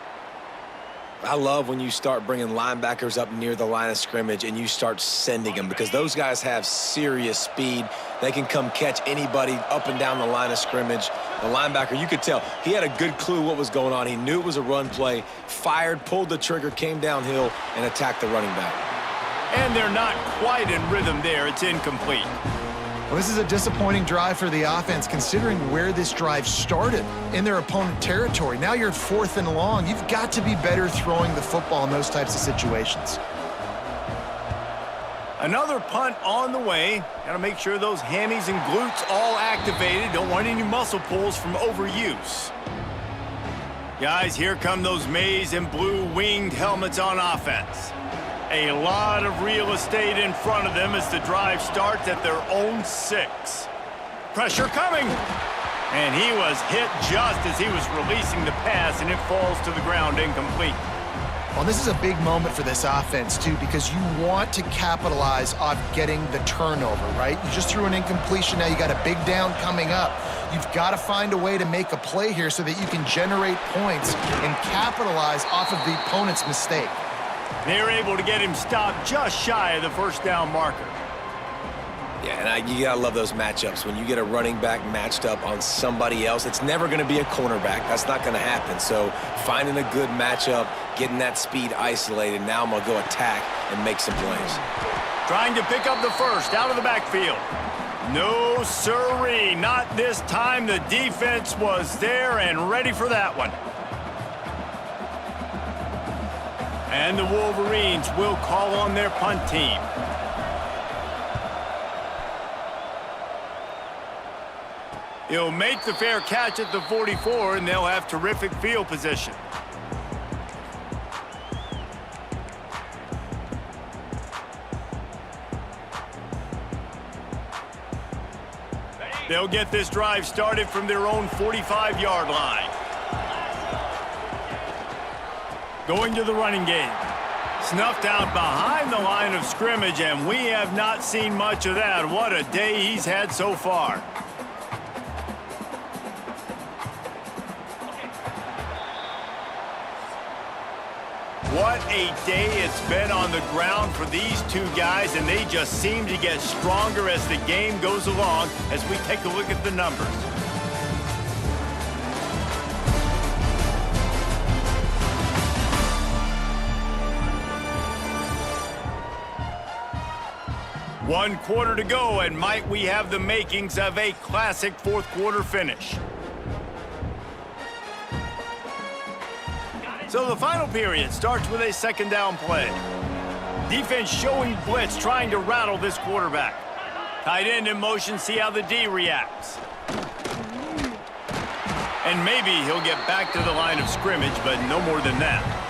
I love when you start bringing linebackers up near the line of scrimmage and you start sending them, because those guys have serious speed. They can come catch anybody up and down the line of scrimmage. The linebacker, you could tell, he had a good clue what was going on. He knew it was a run play, fired, pulled the trigger, came downhill, and attacked the running back. And they're not quite in rhythm there. It's incomplete. Well, this is a disappointing drive for the offense, considering where this drive started, in their opponent territory. Now you're at 4th and long. You've got to be better throwing the football in those types of situations. Another punt on the way. Got to make sure those hammies and glutes all activated. Don't want any muscle pulls from overuse. Guys, here come those maize and blue winged helmets on offense. A lot of real estate in front of them as the drive starts at their own 6. Pressure coming. And he was hit just as he was releasing the pass, and it falls to the ground incomplete. Well, this is a big moment for this offense, too, because you want to capitalize on getting the turnover, right? You just threw an incompletion. Now you got a big down coming up. You've got to find a way to make a play here so that you can generate points and capitalize off of the opponent's mistake. They're able to get him stopped just shy of the first down marker. Yeah, and you gotta love those matchups. When you get a running back matched up on somebody else, it's never gonna be a cornerback. That's not gonna happen. So finding a good matchup, getting that speed isolated, now I'm gonna go attack and make some plays. Trying to pick up the first out of the backfield. No sirree, not this time. The defense was there and ready for that one. And the Wolverines will call on their punt team. He'll make the fair catch at the 44, and they'll have terrific field position. They'll get this drive started from their own 45-yard line. Going to the running game. Snuffed out behind the line of scrimmage, and we have not seen much of that. What a day he's had so far. What a day it's been on the ground for these two guys, and they just seem to get stronger as the game goes along as we take a look at the numbers. One quarter to go, and might we have the makings of a classic fourth quarter finish. So the final period starts with a second down play. Defense showing blitz, trying to rattle this quarterback. Tight end in motion, see how the D reacts. And maybe he'll get back to the line of scrimmage, but no more than that.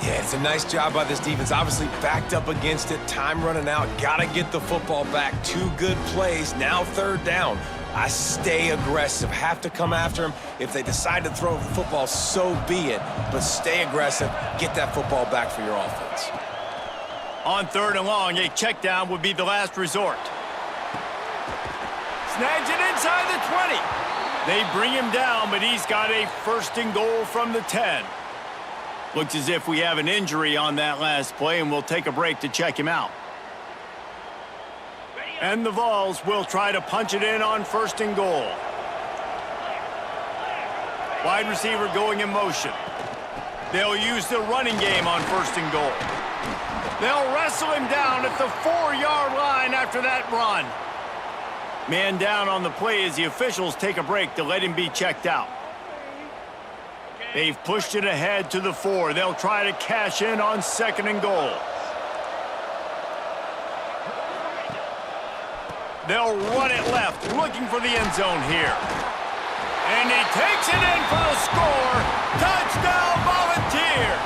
Yeah, it's a nice job by this defense. Obviously backed up against it, time running out, gotta get the football back. 2 good plays, now third down. I stay aggressive, have to come after him. If they decide to throw the football, so be it. But stay aggressive, get that football back for your offense. On third and long, a check down would be the last resort. Snags it inside the 20. They bring him down, but he's got a first and goal from the 10. Looks as if we have an injury on that last play, and we'll take a break to check him out. And the Vols will try to punch it in on first and goal. Wide receiver going in motion. They'll use the running game on first and goal. They'll wrestle him down at the 4-yard line after that run. Man down on the play as the officials take a break to let him be checked out. They've pushed it ahead to the 4. They'll try to cash in on second and goal. They'll run it left, looking for the end zone here. And he takes it in for the score. Touchdown, Volunteers!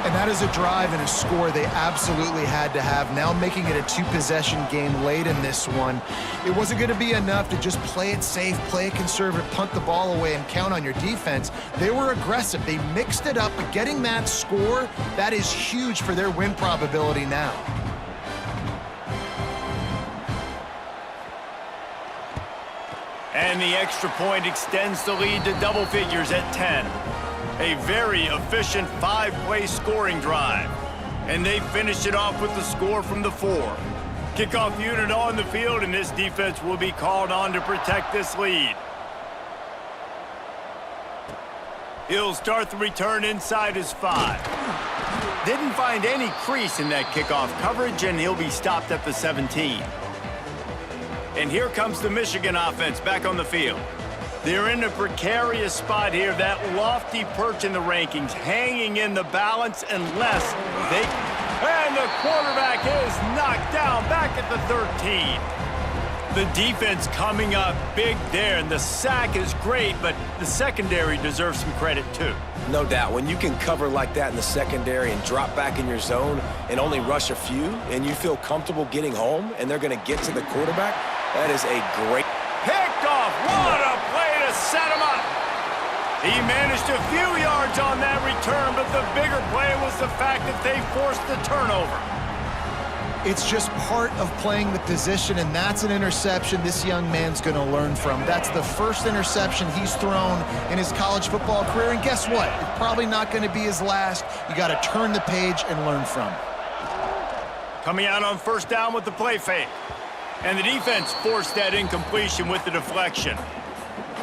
And that is a drive and a score they absolutely had to have. Now making it a two-possession game late in this one. It wasn't going to be enough to just play it safe, play it conservative, punt the ball away, and count on your defense. They were aggressive. They mixed it up, but getting that score, that is huge for their win probability now. And the extra point extends the lead to double figures at 10. A very efficient 5-play scoring drive. And they finished it off with the score from the 4. Kickoff unit on the field, and this defense will be called on to protect this lead. He'll start the return inside his 5. Didn't find any crease in that kickoff coverage, and he'll be stopped at the 17. And here comes the Michigan offense back on the field. They're in a precarious spot here, that lofty perch in the rankings, hanging in the balance unless they... And the quarterback is knocked down back at the 13. The defense coming up big there, and the sack is great, but the secondary deserves some credit too. No doubt. When you can cover like that in the secondary and drop back in your zone and only rush a few, and you feel comfortable getting home, and they're going to get to the quarterback, that is a great... Picked off. What a play to set him up. He managed a few yards on that return, but the bigger play was the fact that they forced the turnover. It's just part of playing the position, and that's an interception this young man's going to learn from. That's the first interception he's thrown in his college football career, and guess what? It's probably not going to be his last. You got to turn the page and learn from it. Coming out on first down with the play fake. And the defense forced that incompletion with the deflection.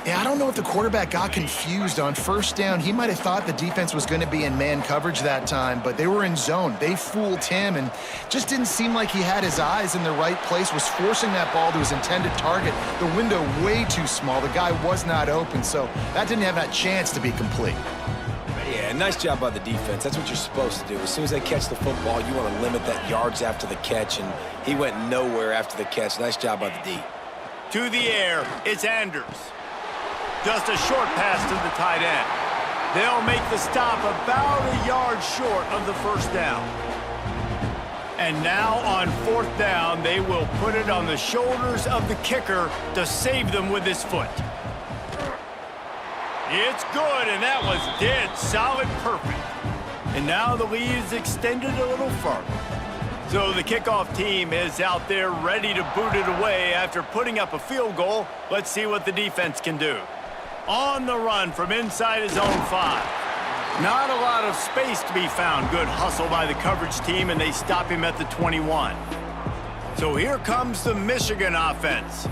Yeah, I don't know if the quarterback got confused on first down. He might have thought the defense was going to be in man coverage that time, but they were in zone. They fooled him and just didn't seem like he had his eyes in the right place, was forcing that ball to his intended target. The window way too small. The guy was not open, so that didn't have that chance to be complete. Yeah, nice job by the defense. That's what you're supposed to do. As soon as they catch the football, you want to limit that yards after the catch, and he went nowhere after the catch. Nice job by the D. To the air, it's Anders. Just a short pass to the tight end. They'll make the stop about a yard short of the first down. And now on fourth down, they will put it on the shoulders of the kicker to save them with his foot. It's good, and that was dead solid perfect. And now the lead is extended a little further. So the kickoff team is out there ready to boot it away after putting up a field goal. Let's see what the defense can do. On the run from inside his own 5. Not a lot of space to be found. Good hustle by the coverage team, and they stop him at the 21. So here comes the Michigan offense.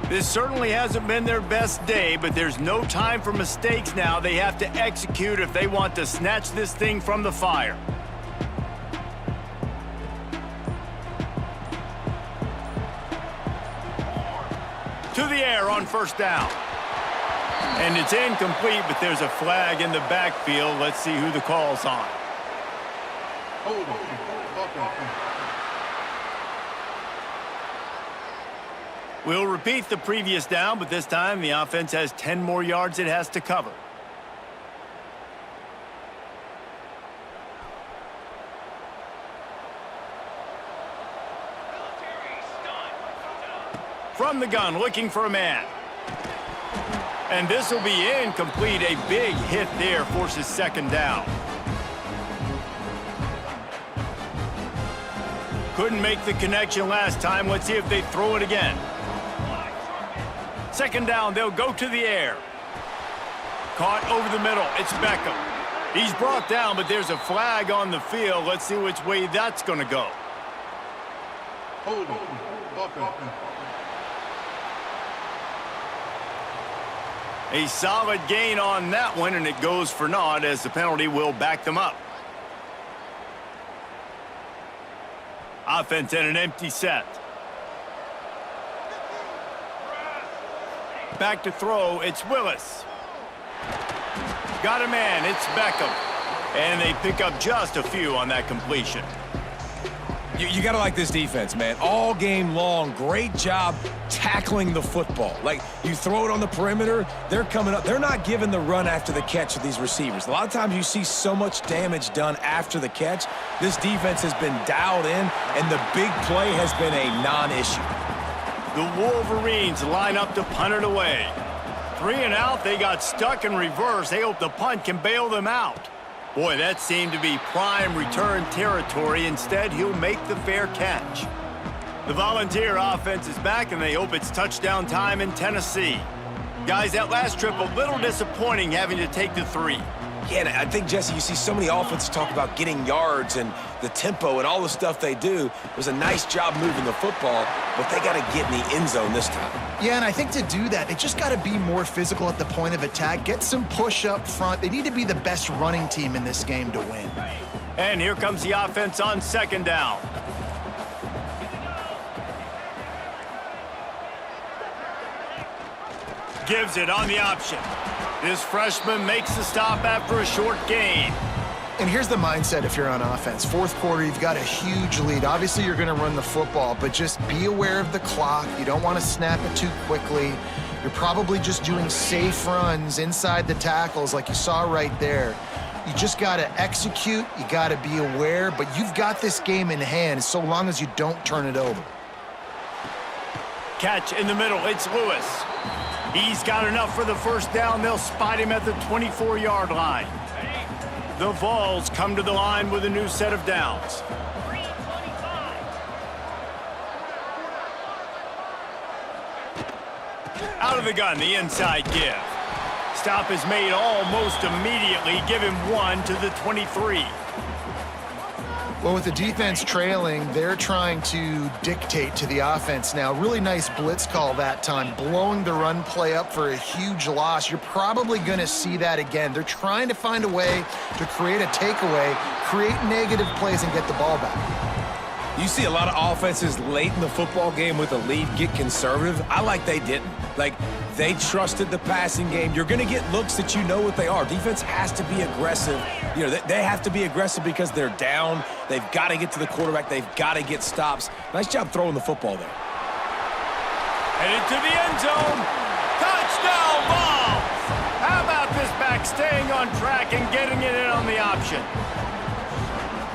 This certainly hasn't been their best day, but there's no time for mistakes now. They have to execute if they want to snatch this thing from the fire. To the air on first down. And it's incomplete, but there's a flag in the backfield. Let's see who the call's on. Hold on. We'll repeat the previous down, but this time the offense has 10 more yards it has to cover. From the gun, looking for a man. And this will be incomplete. A big hit there forces second down. Couldn't make the connection last time. Let's see if they throw it again. Second down, they'll go to the air. Caught over the middle. It's Beckham. He's brought down, but there's a flag on the field. Let's see which way that's going to go. Hold on. A solid gain on that one, and it goes for naught as the penalty will back them up. Offense in an empty set. Back to throw, it's Willis. Got a man, it's Beckham. And they pick up just a few on that completion. You got to like this defense, man. All game long, great job tackling the football. Like, you throw it on the perimeter, they're coming up. They're not giving the run after the catch to these receivers. A lot of times you see so much damage done after the catch. This defense has been dialed in, and the big play has been a non-issue. The Wolverines line up to punt it away. 3 and out, they got stuck in reverse. They hope the punt can bail them out. Boy, that seemed to be prime return territory. Instead, he'll make the fair catch. The Volunteer offense is back, and they hope it's touchdown time in Tennessee. Guys, that last trip, a little disappointing having to take the 3. Yeah, and I think, Jesse, you see so many offenses talk about getting yards and the tempo and all the stuff they do. It was a nice job moving the football, but they got to get in the end zone this time. Yeah, and I think to do that, they just got to be more physical at the point of attack, get some push up front. They need to be the best running team in this game to win. And here comes the offense on 2nd down. Gives it on the option. This freshman makes the stop after a short gain. And here's the mindset if you're on offense. 4th quarter, you've got a huge lead. Obviously, you're going to run the football, but just be aware of the clock. You don't want to snap it too quickly. You're probably just doing safe runs inside the tackles like you saw right there. You just got to execute. You got to be aware, but you've got this game in hand so long as you don't turn it over. Catch in the middle. It's Lewis. He's got enough for the first down. They'll spot him at the 24-yard line. The Vols come to the line with a new set of downs. Out of the gun, the inside give. Stop is made almost immediately. Give him 1 to the 23. Well, with the defense trailing, they're trying to dictate to the offense now. Really nice blitz call that time, blowing the run play up for a huge loss. You're probably going to see that again. They're trying to find a way to create a takeaway, create negative plays, and get the ball back. You see a lot of offenses late in the football game with a lead get conservative. I like they didn't. Like, they trusted the passing game. You're going to get looks that you know what they are. Defense has to be aggressive. You know, they have to be aggressive because they're down. They've got to get to the quarterback. They've got to get stops. Nice job throwing the football there. Headed to the end zone. Touchdown, Vols! How about this back staying on track and getting it in on the option?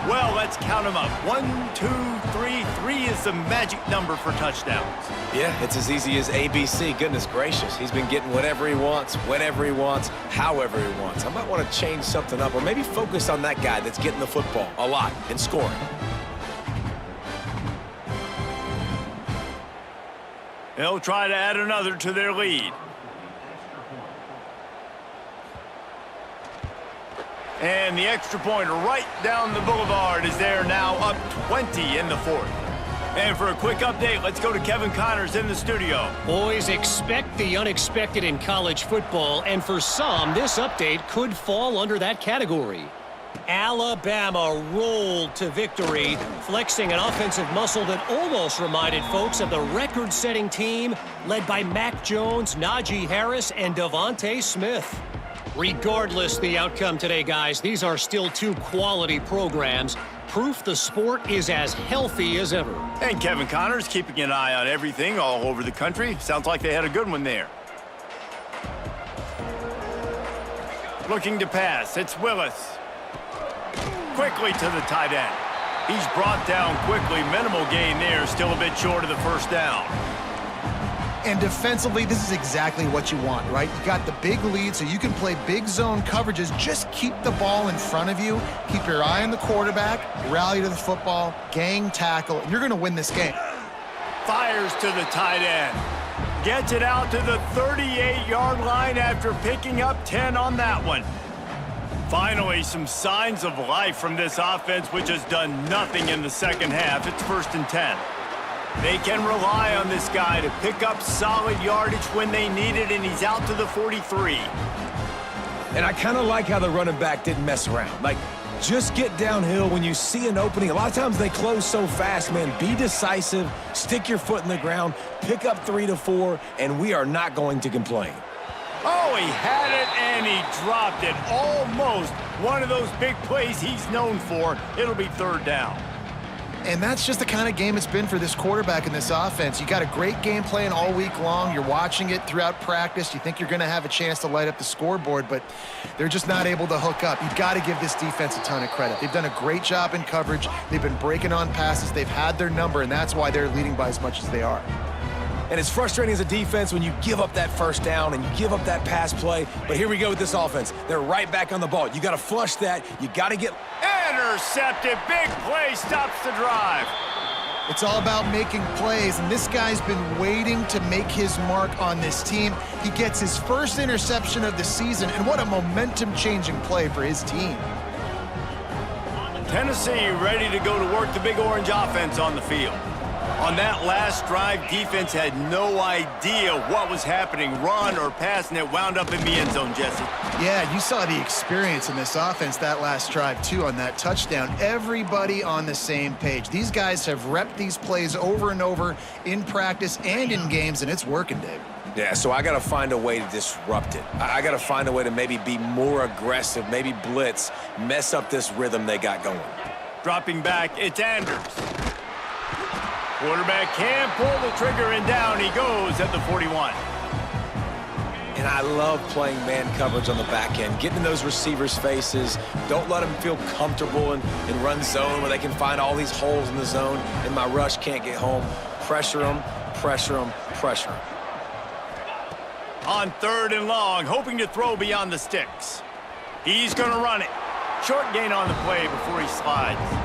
Well, let's count them up. 1, 2, 3. 3 is the magic number for touchdowns. Yeah, it's as easy as ABC. Goodness gracious. He's been getting whatever he wants, whenever he wants, however he wants. I might want to change something up or maybe focus on that guy that's getting the football a lot and scoring. They'll try to add another to their lead. And the extra point right down the boulevard is there now, up 20 in the 4th. And for a quick update, let's go to Kevin Connors in the studio. Boys, expect the unexpected in college football, and for some, this update could fall under that category. Alabama rolled to victory, flexing an offensive muscle that almost reminded folks of the record-setting team led by Mac Jones, Najee Harris, and Devontae Smith. Regardless the outcome today, guys, these are still 2 quality programs. Proof the sport is as healthy as ever. And Kevin Connors keeping an eye on everything all over the country. Sounds like they had a good one there. Looking to pass. It's Willis. Quickly to the tight end. He's brought down quickly. Minimal gain there. Still a bit short of the first down. And defensively, this is exactly what you want, right? You got the big lead, so you can play big zone coverages. Just keep the ball in front of you. Keep your eye on the quarterback. Rally to the football. Gang tackle. You're going to win this game. Fires to the tight end. Gets it out to the 38-yard line after picking up 10 on that one. Finally, some signs of life from this offense, which has done nothing in the second half. It's 1st and 10. They can rely on this guy to pick up solid yardage when they need it, and he's out to the 43. And I kind of like how the running back didn't mess around. Like, just get downhill when you see an opening. A lot of times they close so fast, man. Be decisive, stick your foot in the ground, pick up 3 to 4, and we are not going to complain. Oh, he had it, and he dropped it. Almost one of those big plays he's known for. It'll be 3rd down. And that's just the kind of game it's been for this quarterback in this offense. You got a great game plan all week long. You're watching it throughout practice. You think you're going to have a chance to light up the scoreboard, but they're just not able to hook up. You've got to give this defense a ton of credit. They've done a great job in coverage. They've been breaking on passes. They've had their number, and that's why they're leading by as much as they are. And it's frustrating as a defense when you give up that first down and you give up that pass play. But here we go with this offense. They're right back on the ball. You got to flush that. You got to get... Intercepted. Big play stops the drive. It's all about making plays, and this guy's been waiting to make his mark on this team. He gets his first interception of the season, and what a momentum-changing play for his team. Tennessee ready to go to work the Big Orange offense on the field. On that last drive, defense had no idea what was happening, run or pass, and it wound up in the end zone, Jesse. Yeah, you saw the experience in this offense that last drive, too, on that touchdown. Everybody on the same page. These guys have repped these plays over and over in practice and in games, and it's working, Dave. Yeah, so I got to find a way to disrupt it. I got to find a way to maybe be more aggressive, maybe blitz, mess up this rhythm they got going. Dropping back, it's Anders. Quarterback can't pull the trigger, and down he goes at the 41. And I love playing man coverage on the back end, getting in those receivers' faces. Don't let them feel comfortable in run zone where they can find all these holes in the zone, and my rush can't get home. Pressure them, pressure them, pressure them. On 3rd and long, hoping to throw beyond the sticks. He's going to run it. Short gain on the play before he slides.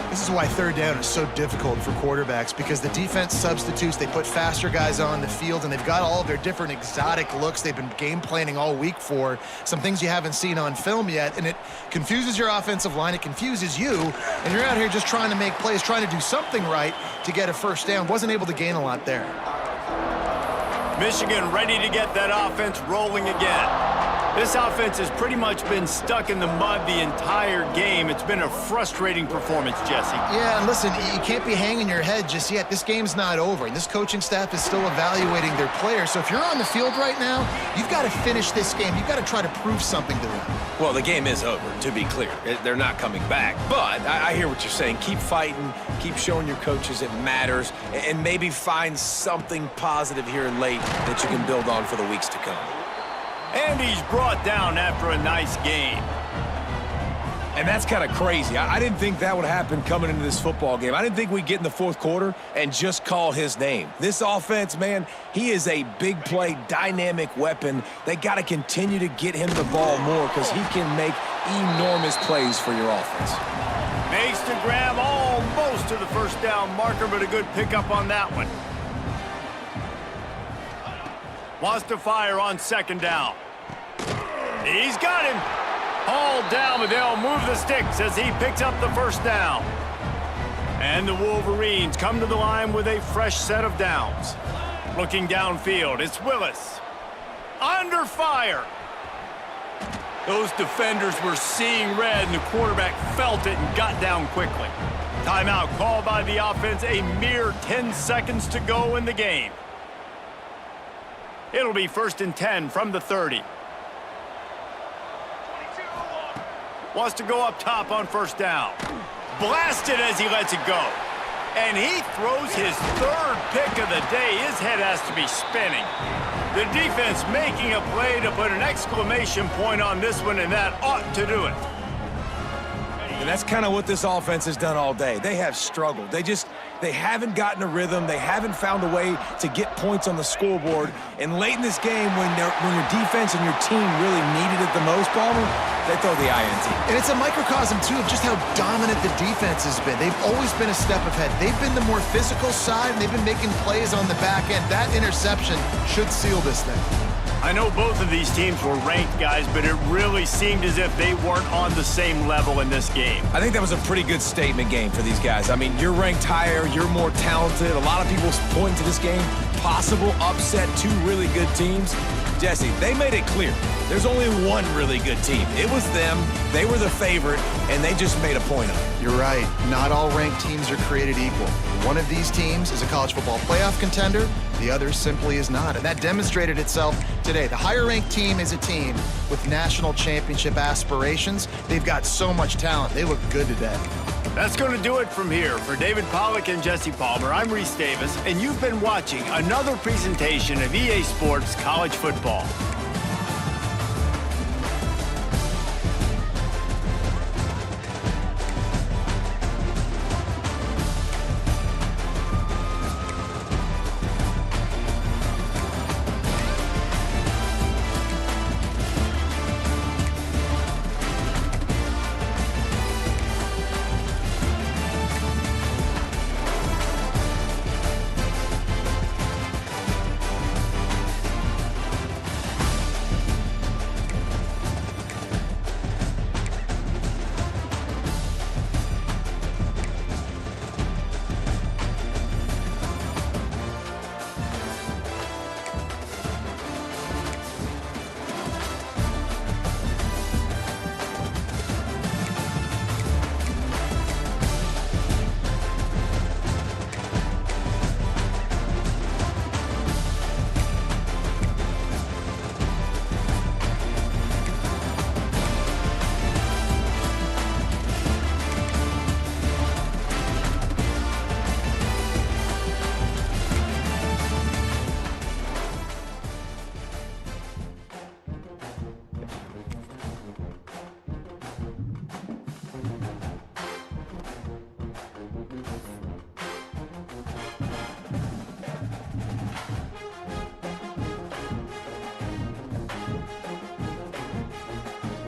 This is why 3rd down is so difficult for quarterbacks, because the defense substitutes. They put faster guys on the field, and they've got all of their different exotic looks they've been game planning all week for, some things you haven't seen on film yet, and it confuses your offensive line. It confuses you, and you're out here just trying to make plays, trying to do something right to get a first down. Wasn't able to gain a lot there. Michigan ready to get that offense rolling again. This offense has pretty much been stuck in the mud the entire game. It's been a frustrating performance, Jesse. Yeah, and listen, you can't be hanging your head just yet. This game's not over, and this coaching staff is still evaluating their players. So if you're on the field right now, you've got to finish this game. You've got to try to prove something to them. Well, the game is over, to be clear. They're not coming back. But I hear what you're saying. Keep fighting. Keep showing your coaches it matters. And maybe find something positive here late that you can build on for the weeks to come. And he's brought down after a nice game. And that's kind of crazy. I didn't think that would happen coming into this football game. I didn't think we'd get in the 4th quarter and just call his name. This offense, man, he is a big play, dynamic weapon. They got to continue to get him the ball more because he can make enormous plays for your offense. Makes the grab almost to the first down marker, but a good pickup on that one. Wants to fire on 2nd down. He's got him. Hauled down, but they'll move the sticks as he picks up the first down. And the Wolverines come to the line with a fresh set of downs. Looking downfield, it's Willis. Under fire. Those defenders were seeing red, and the quarterback felt it and got down quickly. Timeout called by the offense, a mere 10 seconds to go in the game. It'll be 1st and 10 from the 30. Wants to go up top on 1st down. Blasted as he lets it go. And he throws his 3rd pick of the day. His head has to be spinning. The defense making a play to put an exclamation point on this one, and that ought to do it. And that's kind of what this offense has done all day. They have struggled. They haven't gotten a rhythm. They haven't found a way to get points on the scoreboard. And late in this game, when your defense and your team really needed it the most, Palmer, they throw the INT. And it's a microcosm, too, of just how dominant the defense has been. They've always been a step ahead. They've been the more physical side, and they've been making plays on the back end. That interception should seal this thing. I know both of these teams were ranked, guys, but it really seemed as if they weren't on the same level in this game. I think that was a pretty good statement game for these guys. I mean, you're ranked higher, you're more talented. A lot of people point to this game, possible upset, 2 really good teams. Jesse, they made it clear. There's only one really good team. It was them. They were the favorite, and they just made a point of it. You're right. Not all ranked teams are created equal. One of these teams is a college football playoff contender. The other simply is not, and that demonstrated itself today. The higher-ranked team is a team with national championship aspirations. They've got so much talent. They look good today. That's going to do it from here. For David Pollack and Jesse Palmer, I'm Reese Davis, and you've been watching another presentation of EA Sports College Football.